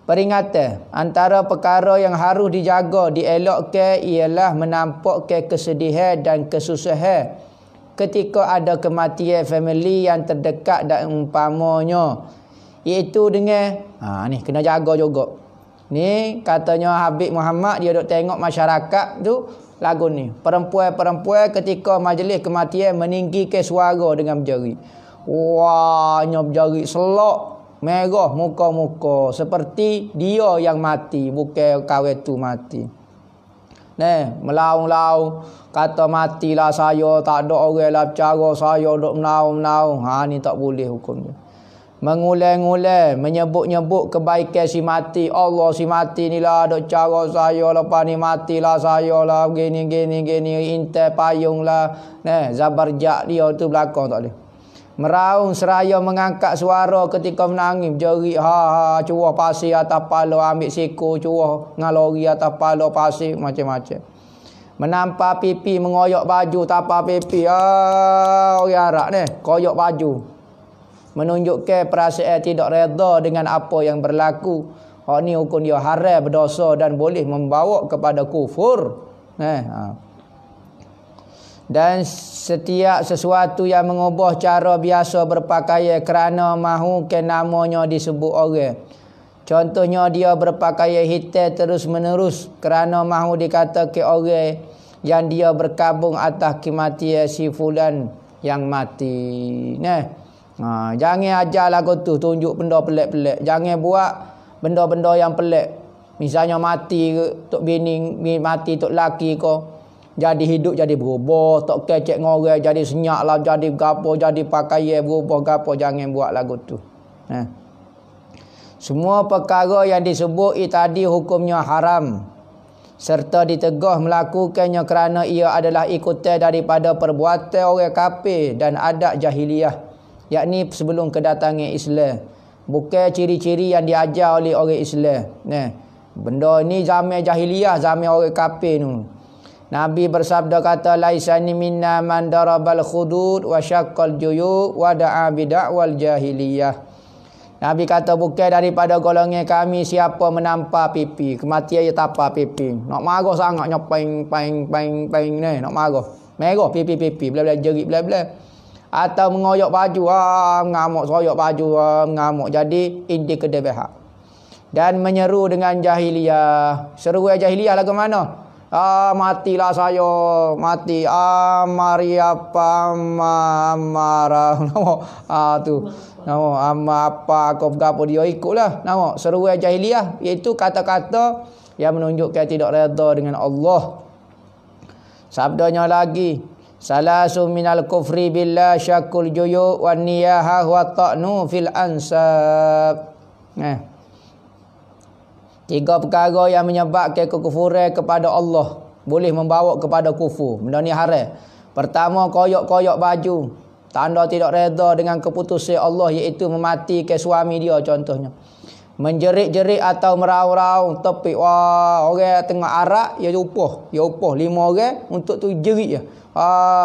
Peringatan, antara perkara yang harus dijaga, dielakkan ialah menampakkan kesedihan dan kesusahan ketika ada kematian family yang terdekat dan umpamanya, iaitu dengan ni kena jaga juga. Ni katanya Habib Muhammad, dia duk tengok masyarakat tu lagu ni. Perempuan-perempuan ketika majlis kematian meninggikan suara dengan berjari. Wah, berjari selok, merah muka-muka, seperti dia yang mati, bukan kawan tu mati. Melaung-laung kata matilah saya, tak ada orang lah cara saya duk menaung-menaung. Ni tak boleh hukum dia. Mengulang-ulang menyebut-nyebut kebaikan si mati. Allah, si mati ni lah duk cara saya, lepas ni matilah saya lah, gini intai payung lah. Zabarjak dia tu belakang tak boleh. Meraung seraya mengangkat suara ketika menangis, berjerit cuah pasir atas kepala, ambil siku cuah ngalori atas kepala pasir, macam-macam. Menampak pipi, mengoyak baju, tapa pipi. Orang Arab ni koyak baju, menunjukkan perasaan tidak reda dengan apa yang berlaku. Ni hukum dia haram, berdosa dan boleh membawa kepada kufur. Dan setiap sesuatu yang mengubah cara biasa berpakaian kerana mahukan namanya disebut orang. Contohnya dia berpakaian hitam terus-menerus kerana mahu dikatakan orang yang dia berkabung atas kematian si fulan yang mati. Jangan ajar lagu tu tunjuk benda pelik-pelik. Jangan buat benda-benda yang pelik. Misalnya mati tok bini, mati tok laki ko, jadi hidup jadi berubah, tok kecek ngorang jadi senyak lah, jadi gapo, jadi pakaian berubah gapo. Jangan buat lagu tu. Semua perkara yang disebut tadi hukumnya haram, serta ditegah melakukannya kerana ia adalah ikutan daripada perbuatan orang kafir dan adat jahiliyah, yakni sebelum kedatangan Islam. Bukan ciri-ciri yang diajar oleh orang Islam. Benda ni zaman jahiliyah, zaman orang kafir tu. Nabi bersabda kata, laisani minna man darabal khudud wa syaqqal juyub wa da'a bid'awal jahiliyah. Nabi kata bukan daripada golongan kami siapa menampar pipi, kematian ia tapar pipi. Nak marah sangat nyopeng peng ni, nak marah. Merah pipi, bla-bla jerit bla-bla. Atau mengoyak baju, ngamuk soyak baju, ngamuk. Jadi ini kedebehak. Dan menyeru dengan jahiliyah. Seruan jahiliyah lagu mana? Matilah saya, mati. Maria Pamara. Nama tu. Nama apa kau gapo dia ikutlah. Nama seruan jahiliyah iaitu kata-kata yang menunjukkan tidak reda dengan Allah. Sabdanya lagi, Salasu minal kufri billah syakul juyu wan niyaha wa ta'nu fil ansab. Tiga perkara yang menyebabkan kekufuran kepada Allah, boleh membawa kepada kufur. Benda ni haram. Pertama, koyak-koyak baju, tanda tidak reda dengan keputusan Allah, iaitu mematikan suami dia contohnya. Menjerit-jerit atau merau-rau tepi, wah, orang tengah arak ya upah 5 orang untuk tu jerit je.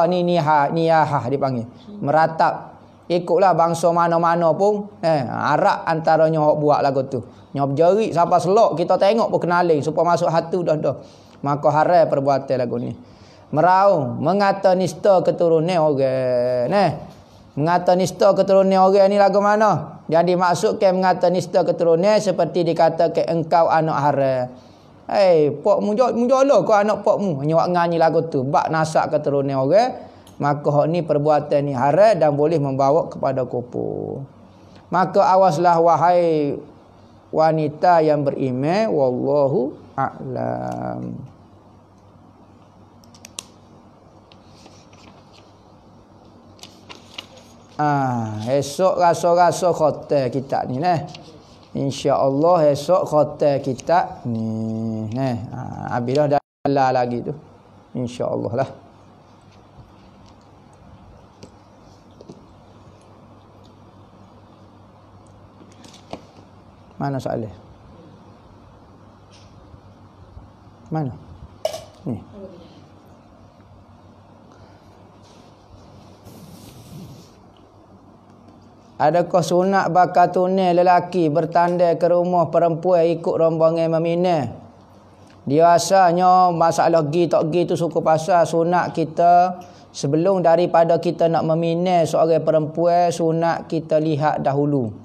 Ni niyahah dipanggil. Meratap. Ikutlah bangsa mana-mana pun arak antaranya hok buat lagu tu. Nyop jerit siapa selok kita tengok pun kenaling supaya masuk hati dah. Maka haram perbuatan lagu ni. Merau, mengata nista keturunan orang. Mengata nista keturunan orang ni lagu mana? Yang dimaksudkan mengata nista keturunan seperti dikatakan engkau anak haram. Pokmu jolo kau anak pokmu. Nyawak nganyi lagu tu. Bak nasak keturunan orang. Maka hak ni perbuatan ni haram dan boleh membawa kepada kufur. Maka awaslah wahai wanita yang beriman. Wallahu a'lam. Esok rasa-rasa khotel kitab ni InsyaAllah esok khotel kitab ni. Habis dah dalam lagi tu. InsyaAllah lah. Mana soalan? Mana? Ni. Adakah sunat bakal tunai lelaki bertandai ke rumah perempuan ikut rombongan meminang? Dia asalnya masalah gi tak gi tu suku pasal sunat kita sebelum daripada kita nak meminang seorang perempuan, sunat kita lihat dahulu.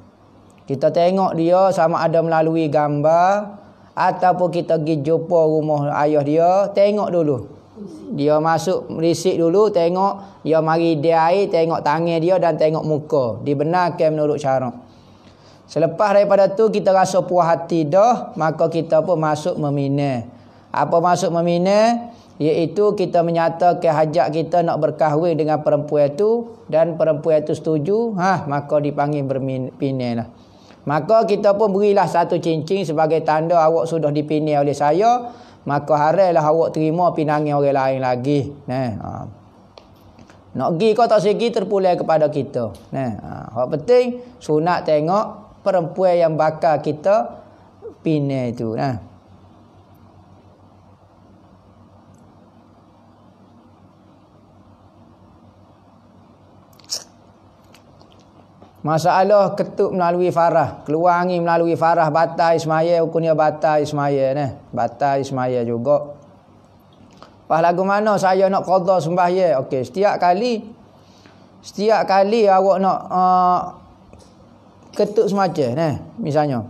Kita tengok dia sama ada melalui gambar ataupun kita pergi jumpa rumah ayah dia, tengok dulu. Dia masuk merisik dulu, tengok dia mari dia air, tengok tangan dia dan tengok muka. Dibenarkan menurut syarak. Selepas daripada tu kita rasa puas hati dah, maka kita pun masuk meminang. Apa masuk meminang? Iaitu kita menyatakan hajat kita nak berkahwin dengan perempuan tu dan perempuan tu setuju, maka dipanggil berpinang lah. Maka kita pun berilah satu cincin sebagai tanda awak sudah dipinang oleh saya. Maka haramlah awak terima pinangan orang lain lagi. Nak pergi kau tak segi terpulang kepada kita. Hak penting sunat tengok perempuan yang bakal kita pinang itu. Masalah ketuk melalui farah, keluar angin melalui farah, batal ismaya, hukumnya batal ismaya batal ismaya juga. Pas lagu mana saya nak qada sembahyang? Okey, setiap kali awak nak ketuk semacam misalnya.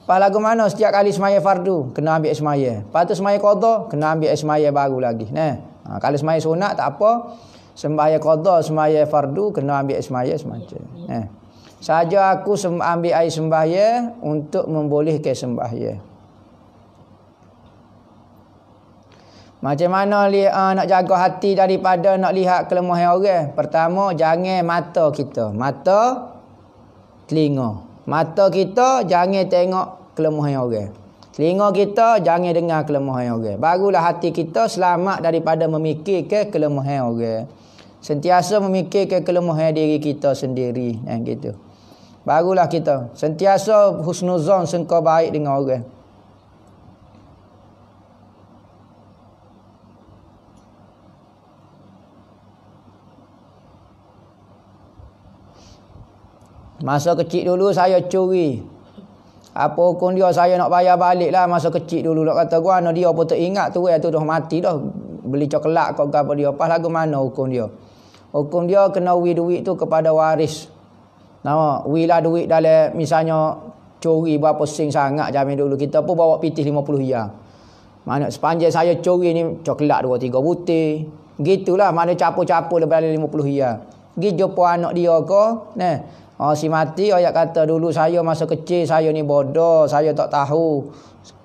Pas lagu mana setiap kali sembahyang fardu kena ambil ismaya. Lepas tu sembahyang qada kena ambil ismaya baru lagi. Kalau sembahyang sunat tak apa. Sembahyang qada, sembahyang fardu kena ambil ismaya semacam. Saja aku ambil air sembahyang untuk membolehkan sembahyang. Macam mana nak jaga hati daripada nak lihat kelemahan orang? Pertama, jangan mata kita. Mata, telinga. Mata kita jangan tengok kelemahan orang. Telinga kita jangan dengar kelemahan orang. Barulah hati kita selamat daripada memikirkan kelemahan orang. Sentiasa memikirkan kelemahan diri kita sendiri. Gitu. Barulah kita sentiasa husnuzon, sangka baik dengan orang. Masa kecil dulu saya curi. Apa hukum dia saya nak bayar balik lah masa kecil dulu. Nak kata gua dia pun teringat tu dah mati dah. Beli coklat kau apa dia. Pas lagu mana hukum dia? Hukum dia kena duit tu kepada waris. Wilah duit dalam misalnya curi berapa sen sangat jamin dulu. Kita pun bawa pitih 50 riyal. Mana sepanjang saya curi ni coklat 2-3 butir. Gitulah mana capur-capur lebih dari 50 riyal. Pergi jumpa anak dia ke, si mati ayat kata dulu saya masa kecil saya ni bodoh, saya tak tahu.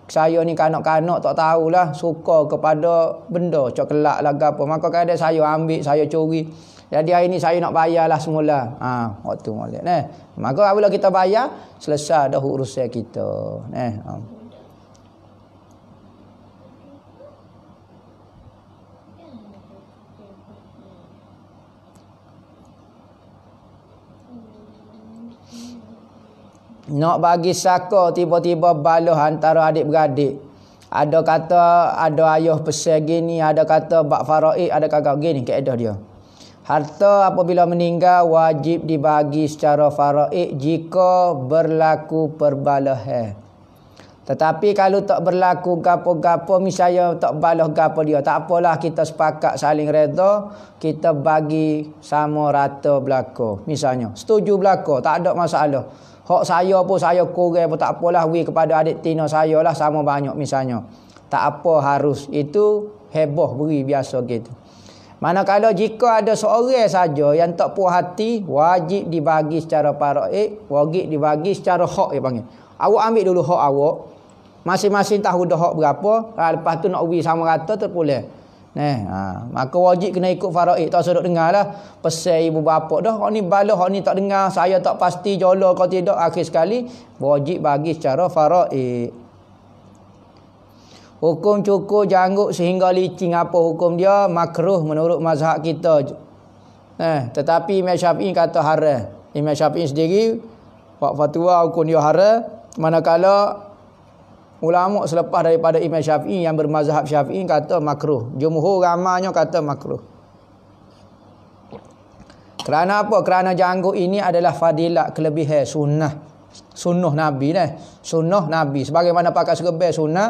saya ni kanak-kanak tak tahulah suka kepada benda coklat lah apa. Maka kadang saya ambil, saya curi. Jadi hari ni saya nak bayarlah semula. Waktu molek neh. Maka apabila kita bayar, selesai dah urusan kita. Neh. Nak bagi saka tiba-tiba balah antara adik-beradik. Ada kata ada ayah pesan gini, ada kata bak faraid, ada kagak gini kaedah dia. Harta apabila meninggal wajib dibagi secara faraid jika berlaku perbalahan. Tetapi kalau tak berlaku gapo-gapo, misalnya tak balah gapo dia, tak apalah, kita sepakat saling redha, kita bagi sama rata belaka. Misalnya, setuju belaka, tak ada masalah. Hak saya pun saya kurang pun tak apalah, wi kepada adik tina saya lah sama banyak misalnya. Tak apa harus. Itu heboh beri biasa gitu. Manakala jika ada seorang saja yang tak puas hati, wajib dibagi secara faraid, wajib dibagi secara hak dia panggil. Awak ambil dulu hak awak. Masing-masing tahu dah hak berapa, lepas tu nak wi sama rata terpulih. Maka wajib kena ikut faraid. Tak sedok dengarlah pesan ibu bapa dah, hak ni balah, hak ni tak dengar, saya tak pasti jolo kau tidak, akhir sekali wajib bagi secara faraid. Hukum cukur janggut sehingga licin, apa hukum dia? Makruh menurut mazhab kita. Tetapi Imam Syafi'i kata haram. Imam Syafi'i sendiri buat fatwa hukum dia haram, manakala ulama selepas daripada Imam Syafi'i yang bermazhab Syafi'i kata makruh. Jumhur ramanya kata makruh. Kerana apa? Kerana janggut ini adalah fadilat, kelebihan, sunnah. Sunnah Nabi Sunnah Nabi. Sebagaimana pakai serban sunnah,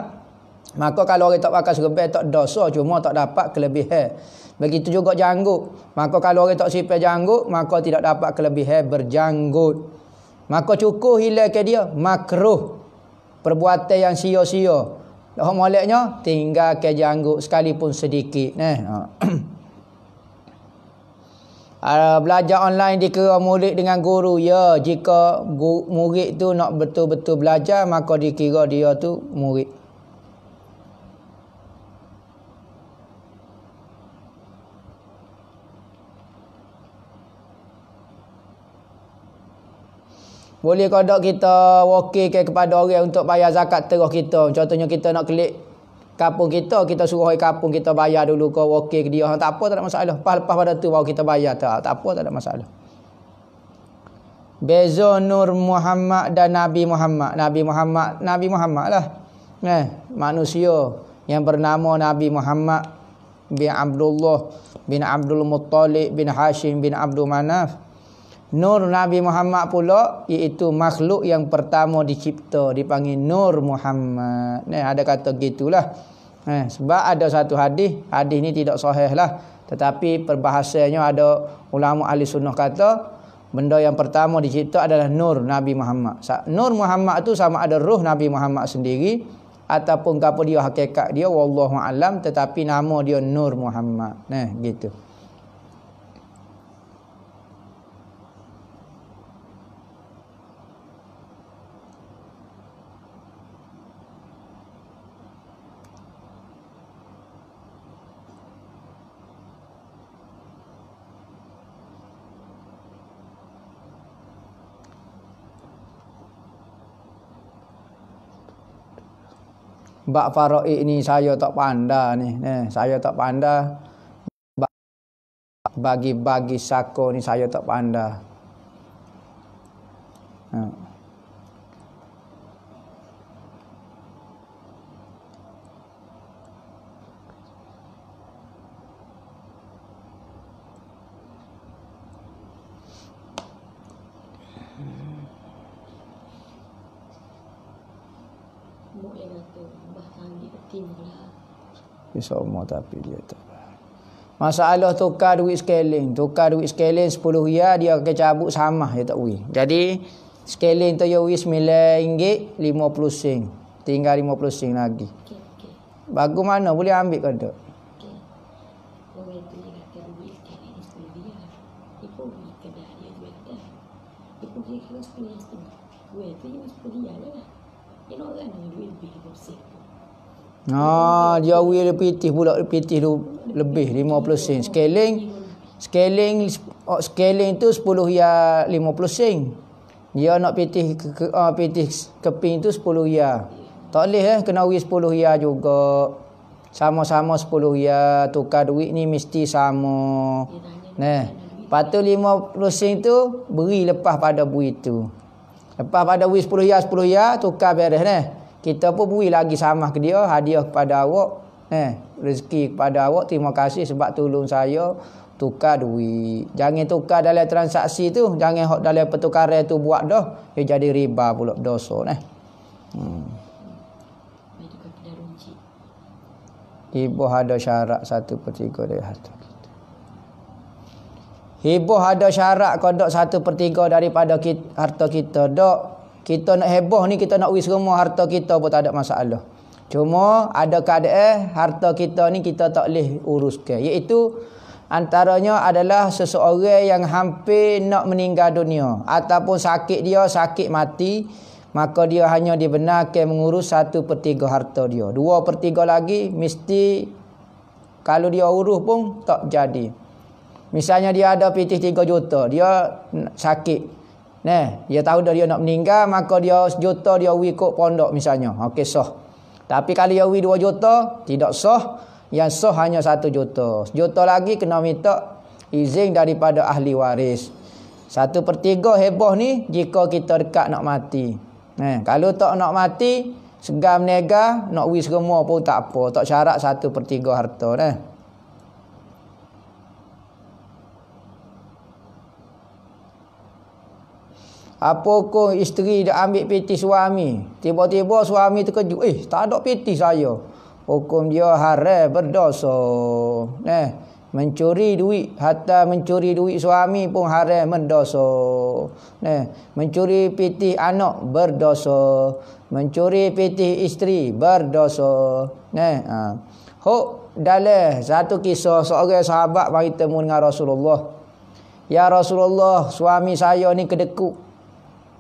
maka kalau orang tak pakai serban tak dosa, cuma tak dapat kelebihan. Begitu juga janggut. Maka kalau orang tak simpan janggut, maka tidak dapat kelebihan berjanggut. Maka cukup hilang ke dia makruh. Perbuatan yang sia-sia. Dah moleknya tinggal ke janggut sekalipun sedikit. Belajar online dikira murid dengan guru. Ya, jika murid tu nak betul-betul belajar, maka dikira dia tu murid. Boleh kodok kita wakilkan kepada orang untuk bayar zakat terus kita. Contohnya kita nak klik kampung kita suruh orang kampung kita bayar dulu ke wakil ke dia. Tak apa, tak ada masalah. Lepas pada tu baru kita bayar. Tak apa, tak ada masalah. Beza Nur Muhammad dan Nabi Muhammad. Nabi Muhammad lah. Manusia yang bernama Nabi Muhammad bin Abdullah bin Abdul Muttalib bin Hashim bin Abdul Manaf. Nur Nabi Muhammad pula iaitu makhluk yang pertama dicipta, dipanggil Nur Muhammad. Ada kata gitulah. Sebab ada satu hadis ni tidak sahih lah, tetapi perbahasannya ada ulama ahli sunnah kata benda yang pertama dicipta adalah Nur Nabi Muhammad. Nur Muhammad tu sama ada ruh Nabi Muhammad sendiri ataupun apa dia hakikat dia, wallahu alam, tetapi nama dia Nur Muhammad. Gitu. Bak faraid ni saya tak pandai ni. Saya tak pandai. Bagi-bagi sako ni saya tak pandai. Semua tapi dia tak. Masalah tukar duit scaling 10 riyal dia akan cabut sama dia tak wi. Jadi scaling tu ya wi RM9.50 sen. Tinggal 50 sen lagi. Okay. Bagus mana boleh ambil ke tak? Orang tu dia kata duit scaling 10 riyal. Ibu wi kedai dia duit dah. Ibu dia kira 10 setengah. Duit tu 10 riyal lah. Dia wheel pitih pula pitih lebih 50 sen. Scaling tu 10 ya 50 sen. Dia nak pitih pitih keping tu 10 ya. Tak boleh kena wheel 10 ya juga. Sama-sama 10 ya, tukar duit ni mesti sama. Lepas tu 50 sen tu beri lepas pada bui tu. Lepas pada bui 10 ya tukar beres Kita pun beri lagi sama ke dia, hadiah kepada awak. Rezeki kepada awak, terima kasih sebab tolong saya tukar duit. Jangan tukar dalam transaksi tu, jangan hok dalam pertukaran tu buat dah, dia jadi riba pula dosa Hibah ada syarat 1/3 dari harta kita. Hibah ada syarat kodok 1/3 daripada harta kita. Dok, kita nak heboh ni, kita nak wis semua harta kita pun tak ada masalah. Cuma ada keadaan harta kita ni kita tak boleh uruskan. Iaitu antaranya adalah seseorang yang hampir nak meninggal dunia ataupun sakit mati, maka dia hanya dibenarkan mengurus 1/3 harta dia. 2/3 lagi mesti kalau dia urus pun tak jadi. Misalnya dia ada pitih 3 juta, dia sakit. Dia tahu dah dia nak meninggal, maka dia 1 juta dia ikut pondok misalnya. Okey, sah. Tapi kalau dia 2 juta, tidak sah. Yang sah hanya 1 juta. 1 juta lagi kena minta izin daripada ahli waris. 1/3 heboh ni jika kita dekat nak mati. Kalau tak nak mati, segar menega, nak wis semua pun tak apa. Tak syarat 1/3 harta Apa ko isteri dah ambil piti suami, tiba-tiba suami terkejut, tak ada piti saya. Hukum dia haram, berdosa. Mencuri duit, hatta mencuri duit suami pun haram, berdosa. Mencuri piti anak berdosa, mencuri piti isteri berdosa. Hok dalam satu kisah seorang sahabat mari temu dengan Rasulullah. Ya Rasulullah, suami saya ni kedekut,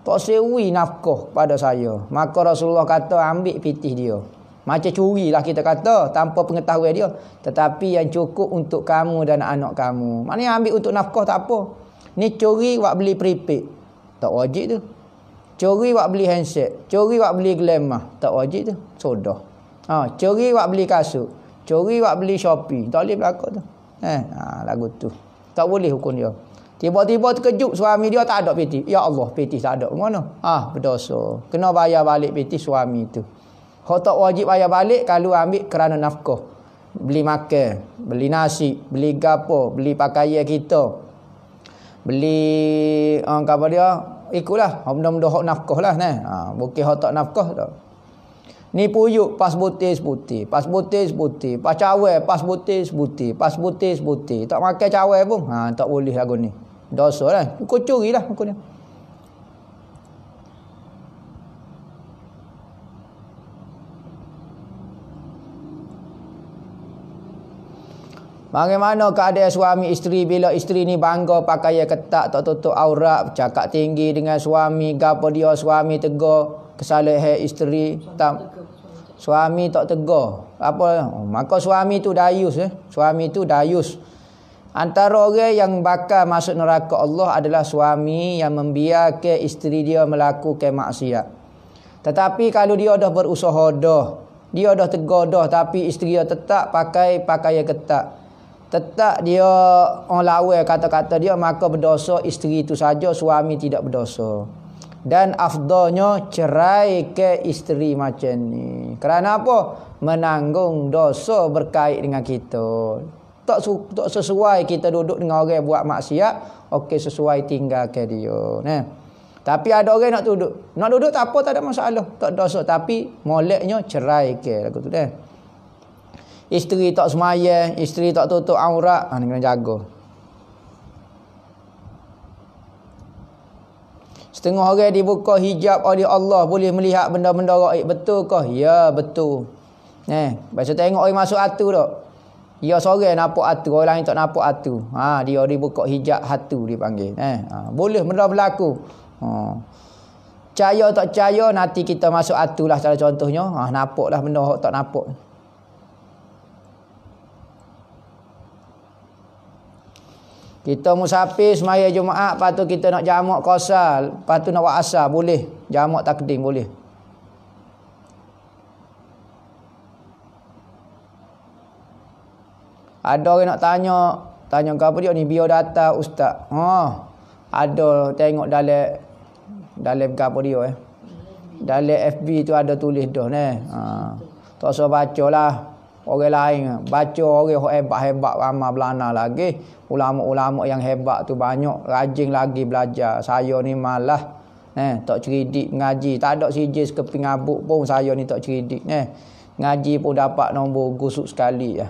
tak sewi nafkah pada saya. Maka Rasulullah kata ambil pitih dia. Macam curi lah kita kata, tanpa pengetahuan dia. Tetapi yang cukup untuk kamu dan anak kamu. Maknanya ambil untuk nafkah tak apa. Ni curi buat beli prepaid, tak wajib tu. Curi buat beli handset, curi buat beli glamour, tak wajib tu. Sudah. Curi buat beli kasut, curi buat beli Shopee, tak boleh berlaku tu. Lagu tu. Tak boleh hukum dia. Tiba-tiba terkejut suami dia tak ada piti. Ya Allah, piti tak ada. Mana? Berdosa. Kena bayar balik piti suami tu. Hak tak wajib bayar balik kalau ambil kerana nafkah. Beli makan, beli nasi, beli gapo, beli pakaian kita. Beli apa dia? Ikutlah. Benda-benda hak nafkah lah bukan hak tak nafkah tak. Ni puyuk pas butis putih, pas butis putih, pas cawe pas butis putih, pas butis putih. Tak makan cawe pun. Tak boleh lagu ni. Dosa lah. Kau curi lah hukum dia. Bagaimana keadaan suami isteri bila isteri ni bangga pakaian ketat, tak tutup aurat, cakap tinggi dengan suami, gapo dia suami tegur kesalahan isteri, suami tak tegur. Maka suami tu dayus Suami tu dayus. Antara orang yang bakal masuk neraka Allah adalah suami yang membiarkan isteri dia melakukan maksiat. Tetapi kalau dia dah berusaha dia dah tegur tapi isteri dia tetap pakai pakaian ketat, tetap dia orang lawan kata-kata dia, maka berdosa isteri itu saja, suami tidak berdosa. Dan afdalnya cerai ke isteri macam ni. Kerana apa? Menanggung dosa berkait dengan kita. Tak sesuai kita duduk dengan orang buat maksiat, okey sesuai tinggalkan dia. Tapi ada orang nak duduk tak apa, tak ada masalah, tak dosa, tapi moleknya cerai ke lagu tu Isteri tak semayang, isteri tak tutup aurat, ni kena jaga. Setengah orang dibuka hijab oleh Allah boleh melihat benda-benda gaib. Betul ke? Ya, betul. Biasa tengok orang masuk hatu tak? Dia seorang nampak hatu, orang lain tak nampak hatu. Dia dibuka hijab hatu dipanggil. Boleh benda berlaku. Percaya tak percaya, nanti kita masuk atulah cara contohnya. Nampak lah benda tak nampak. Kita musafir semaya Jumaat, lepas tu kita nak jamak qasar, lepas tu nak buat asar, boleh. Jamak takdim, boleh. Ada orang nak tanya ke apa dia ni, biodata ustaz. Ada tengok dalam apa dia dalam FB tu ada tulis dah ni. Tak usah bacalah. Orang lain baca orang hebat-hebat ramai Belanda lagi. Ulama-ulama yang hebat tu banyak, rajin lagi belajar. Saya ni malah tak cerdik ngaji. Tak ada sijil sekeping abuk pun saya ni tak cerdik Ngaji pun dapat nombor gusuk sekali ya.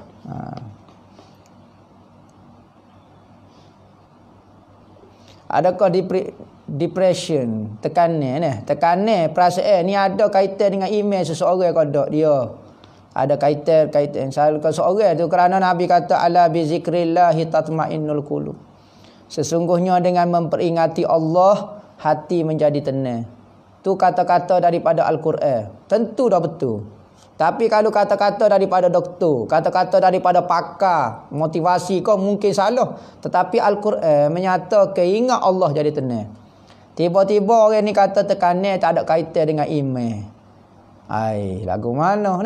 Adakah depression, tekanan perasaan ni ada kaitan dengan email seseorang ke tak dia? Ada kaitan seseorang tu, kerana Nabi kata ala bi zikrillahi tatmainnul qulub. Sesungguhnya dengan memperingati Allah hati menjadi tenang. Tu kata-kata daripada Al-Quran. Tentu dah betul. Tapi kalau kata-kata daripada doktor, kata-kata daripada pakar, motivasi kau mungkin salah. Tetapi Al-Quran menyatakan ingat Allah jadi tenang. Tiba-tiba orang ni kata tekanan tak ada kaitan dengan iman. Lagu mana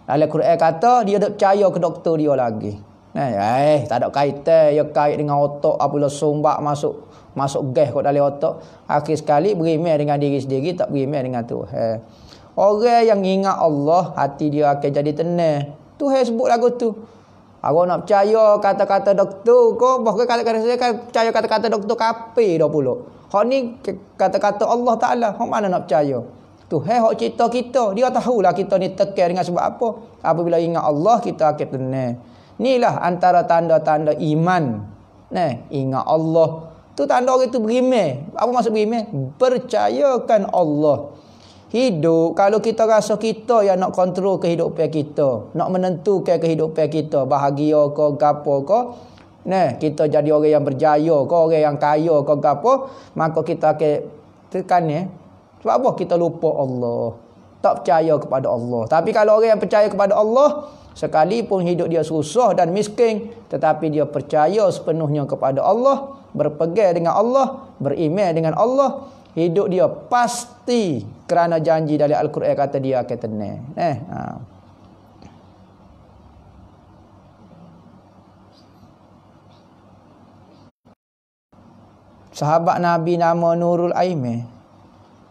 Dalam Quran kata dia tak percaya ke doktor dia lagi. Tak ada kaitan. Dia kait dengan otak apabila sombak masuk gas kat dalam otak. Akhir sekali beriman dengan diri sendiri, tak beriman dengan Tuhan. Orang yang ingat Allah, hati dia akan jadi tenang. Tuhan sebut lagu tu. Aku nak percaya kata-kata doktor kau, bahkan kata-kata saya kan percaya kata-kata doktor kafir dah pula. Hak ni kata-kata Allah Taala, hak mana nak percaya? Tuhan hak cipta kita, dia tahulah kita ni tekan dengan sebab apa. Apabila ingat Allah, kita akan tenang. Inilah antara tanda-tanda iman. Ingat Allah. Tu tanda orang tu beriman. Apa maksud beriman? Percayakan Allah. Hidup, kalau kita rasa kita yang nak kontrol kehidupan kita, nak menentukan kehidupan kita, bahagia ke gapo ke, kita jadi orang yang berjaya ke, orang yang kaya ke gapo, maka kita akan tekan sebab apa? Kita lupa Allah, tak percaya kepada Allah. Tapi kalau orang yang percaya kepada Allah, sekalipun hidup dia susah dan miskin, tetapi dia percaya sepenuhnya kepada Allah, berpegang dengan Allah, beriman dengan Allah, hidup dia pasti kerana janji dari Al-Quran kata dia akan tenang. Sahabat Nabi nama Nurul Aiman.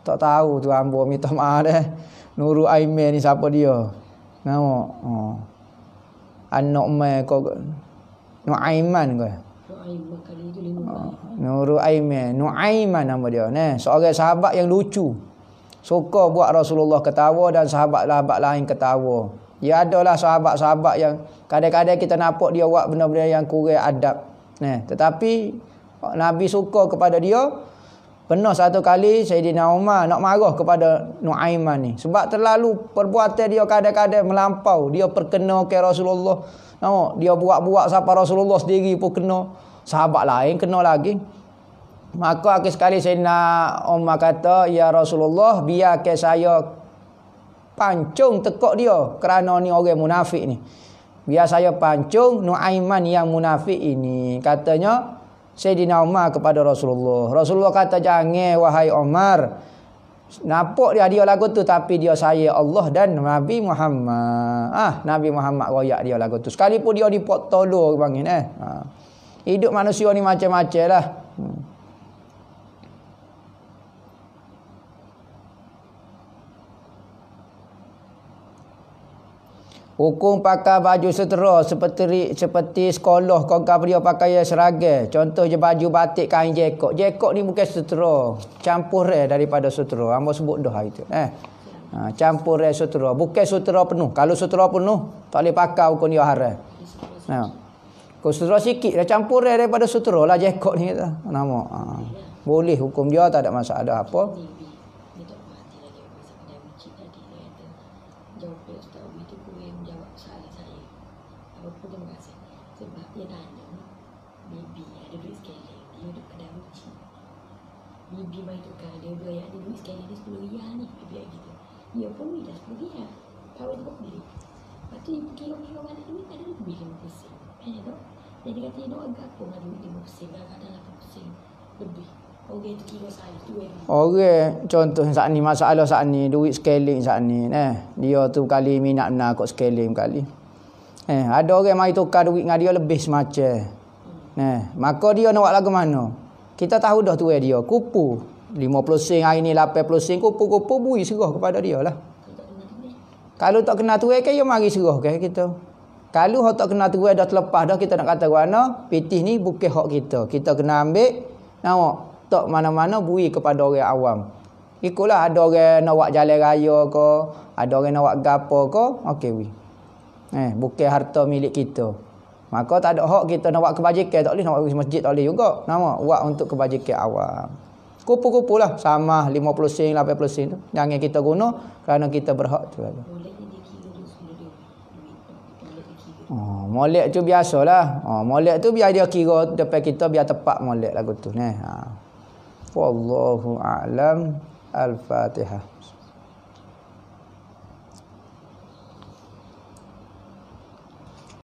Tak tahu tu hamba minta maaf Nurul Aiman ni siapa dia? Nama An-Nu'man kau Nu'aiman kau. Nurul Aiman, Nu'aiman nama dia. Seorang sahabat yang lucu. Suka buat Rasulullah ketawa dan sahabat-sahabat lain ketawa. Dia adalah sahabat-sahabat yang kadang-kadang kita nampak dia buat benda-benda yang kurang adab. Tetapi Nabi suka kepada dia. Pernah satu kali Sayyidina Umar nak marah kepada Nu'aiman ni. Sebab terlalu perbuatan dia kadang-kadang melampau. Dia perkena ke Rasulullah. Dia buat-buat sampai Rasulullah sendiri pun kena. Sahabat lain kena lagi. Maka akhir sekali Sayyidina Umar kata, ya Rasulullah, biarkan saya pancung tekuk dia kerana ni orang munafik ni. Biar saya pancung Nu'aiman yang munafik ini. Katanya Sayyidina Umar kepada Rasulullah. Rasulullah kata, jangan wahai Umar. Nampak dia lagu tu, tapi dia sayang Allah dan Nabi Muhammad. Nabi Muhammad royak dia lagu tu. Sekalipun dia dipot tolong panggil Hidup manusia ni macam-macam lah. Hukum pakai baju sutera seperti sekolah kau dia pakai seragam. Contoh je baju batik kain jekok. Jekok ni bukan sutera, campur daripada sutera. Hamba sebut dah itu. Campur sutera, bukan sutera penuh. Kalau sutera penuh tak boleh pakai, hukum dia haram. Kalau sutera sikit dah campur daripada sutera lah jekok ni kata. Nama. Boleh hukum dia, tak ada masalah apa. Bibi mai tukar dia beli ada duit sekali dia 10 riyal ni bibi gitu. Dia pun dah 10 riyal. Kawin tu beli. Lepas tu ibu kira-kira mana duit ada lebih 50 sen. Tu. Jadi kata dia nak agak pun ada duit 50 sen, kadang-kadang 80 sen lebih. Orang tu kira saya tu orang contoh saat ni masalah saat ni duit scaling saat ni dia tu kali minat benar kok scaling kali ada orang mai tukar duit dengan dia lebih semacam maka dia nak buat lagu mana kita tahu dah tu dia kupu 50 sen hari ni 80 sen kupu-kupu bui serah kepada dia lah kalau tak kena tu kan dia mari serah kan kita kalau hak tak kena tu dah terlepas dah kita nak kata mana pitih ni bukan hak kita kena ambil nampak tak mana-mana bui kepada orang awam. Ikutlah ada orang nak buat jalan raya ke, ada orang nak buat gapo ke, okey wi. Bukan harta milik kita. Maka tak ada hak kita nak buat kebajikan, tak boleh nak buat masjid tak boleh juga. Nama buat untuk kebajikan awam. Kupu-kupu lah sama 50 sen 80 sen tu. Jangan kita guna kerana kita berhak tu aja. Molek tu biasalah. Molek tu biar dia kira depan kita biar tepat molek lagu tu Wallahu a'lam. Al-Fatihah.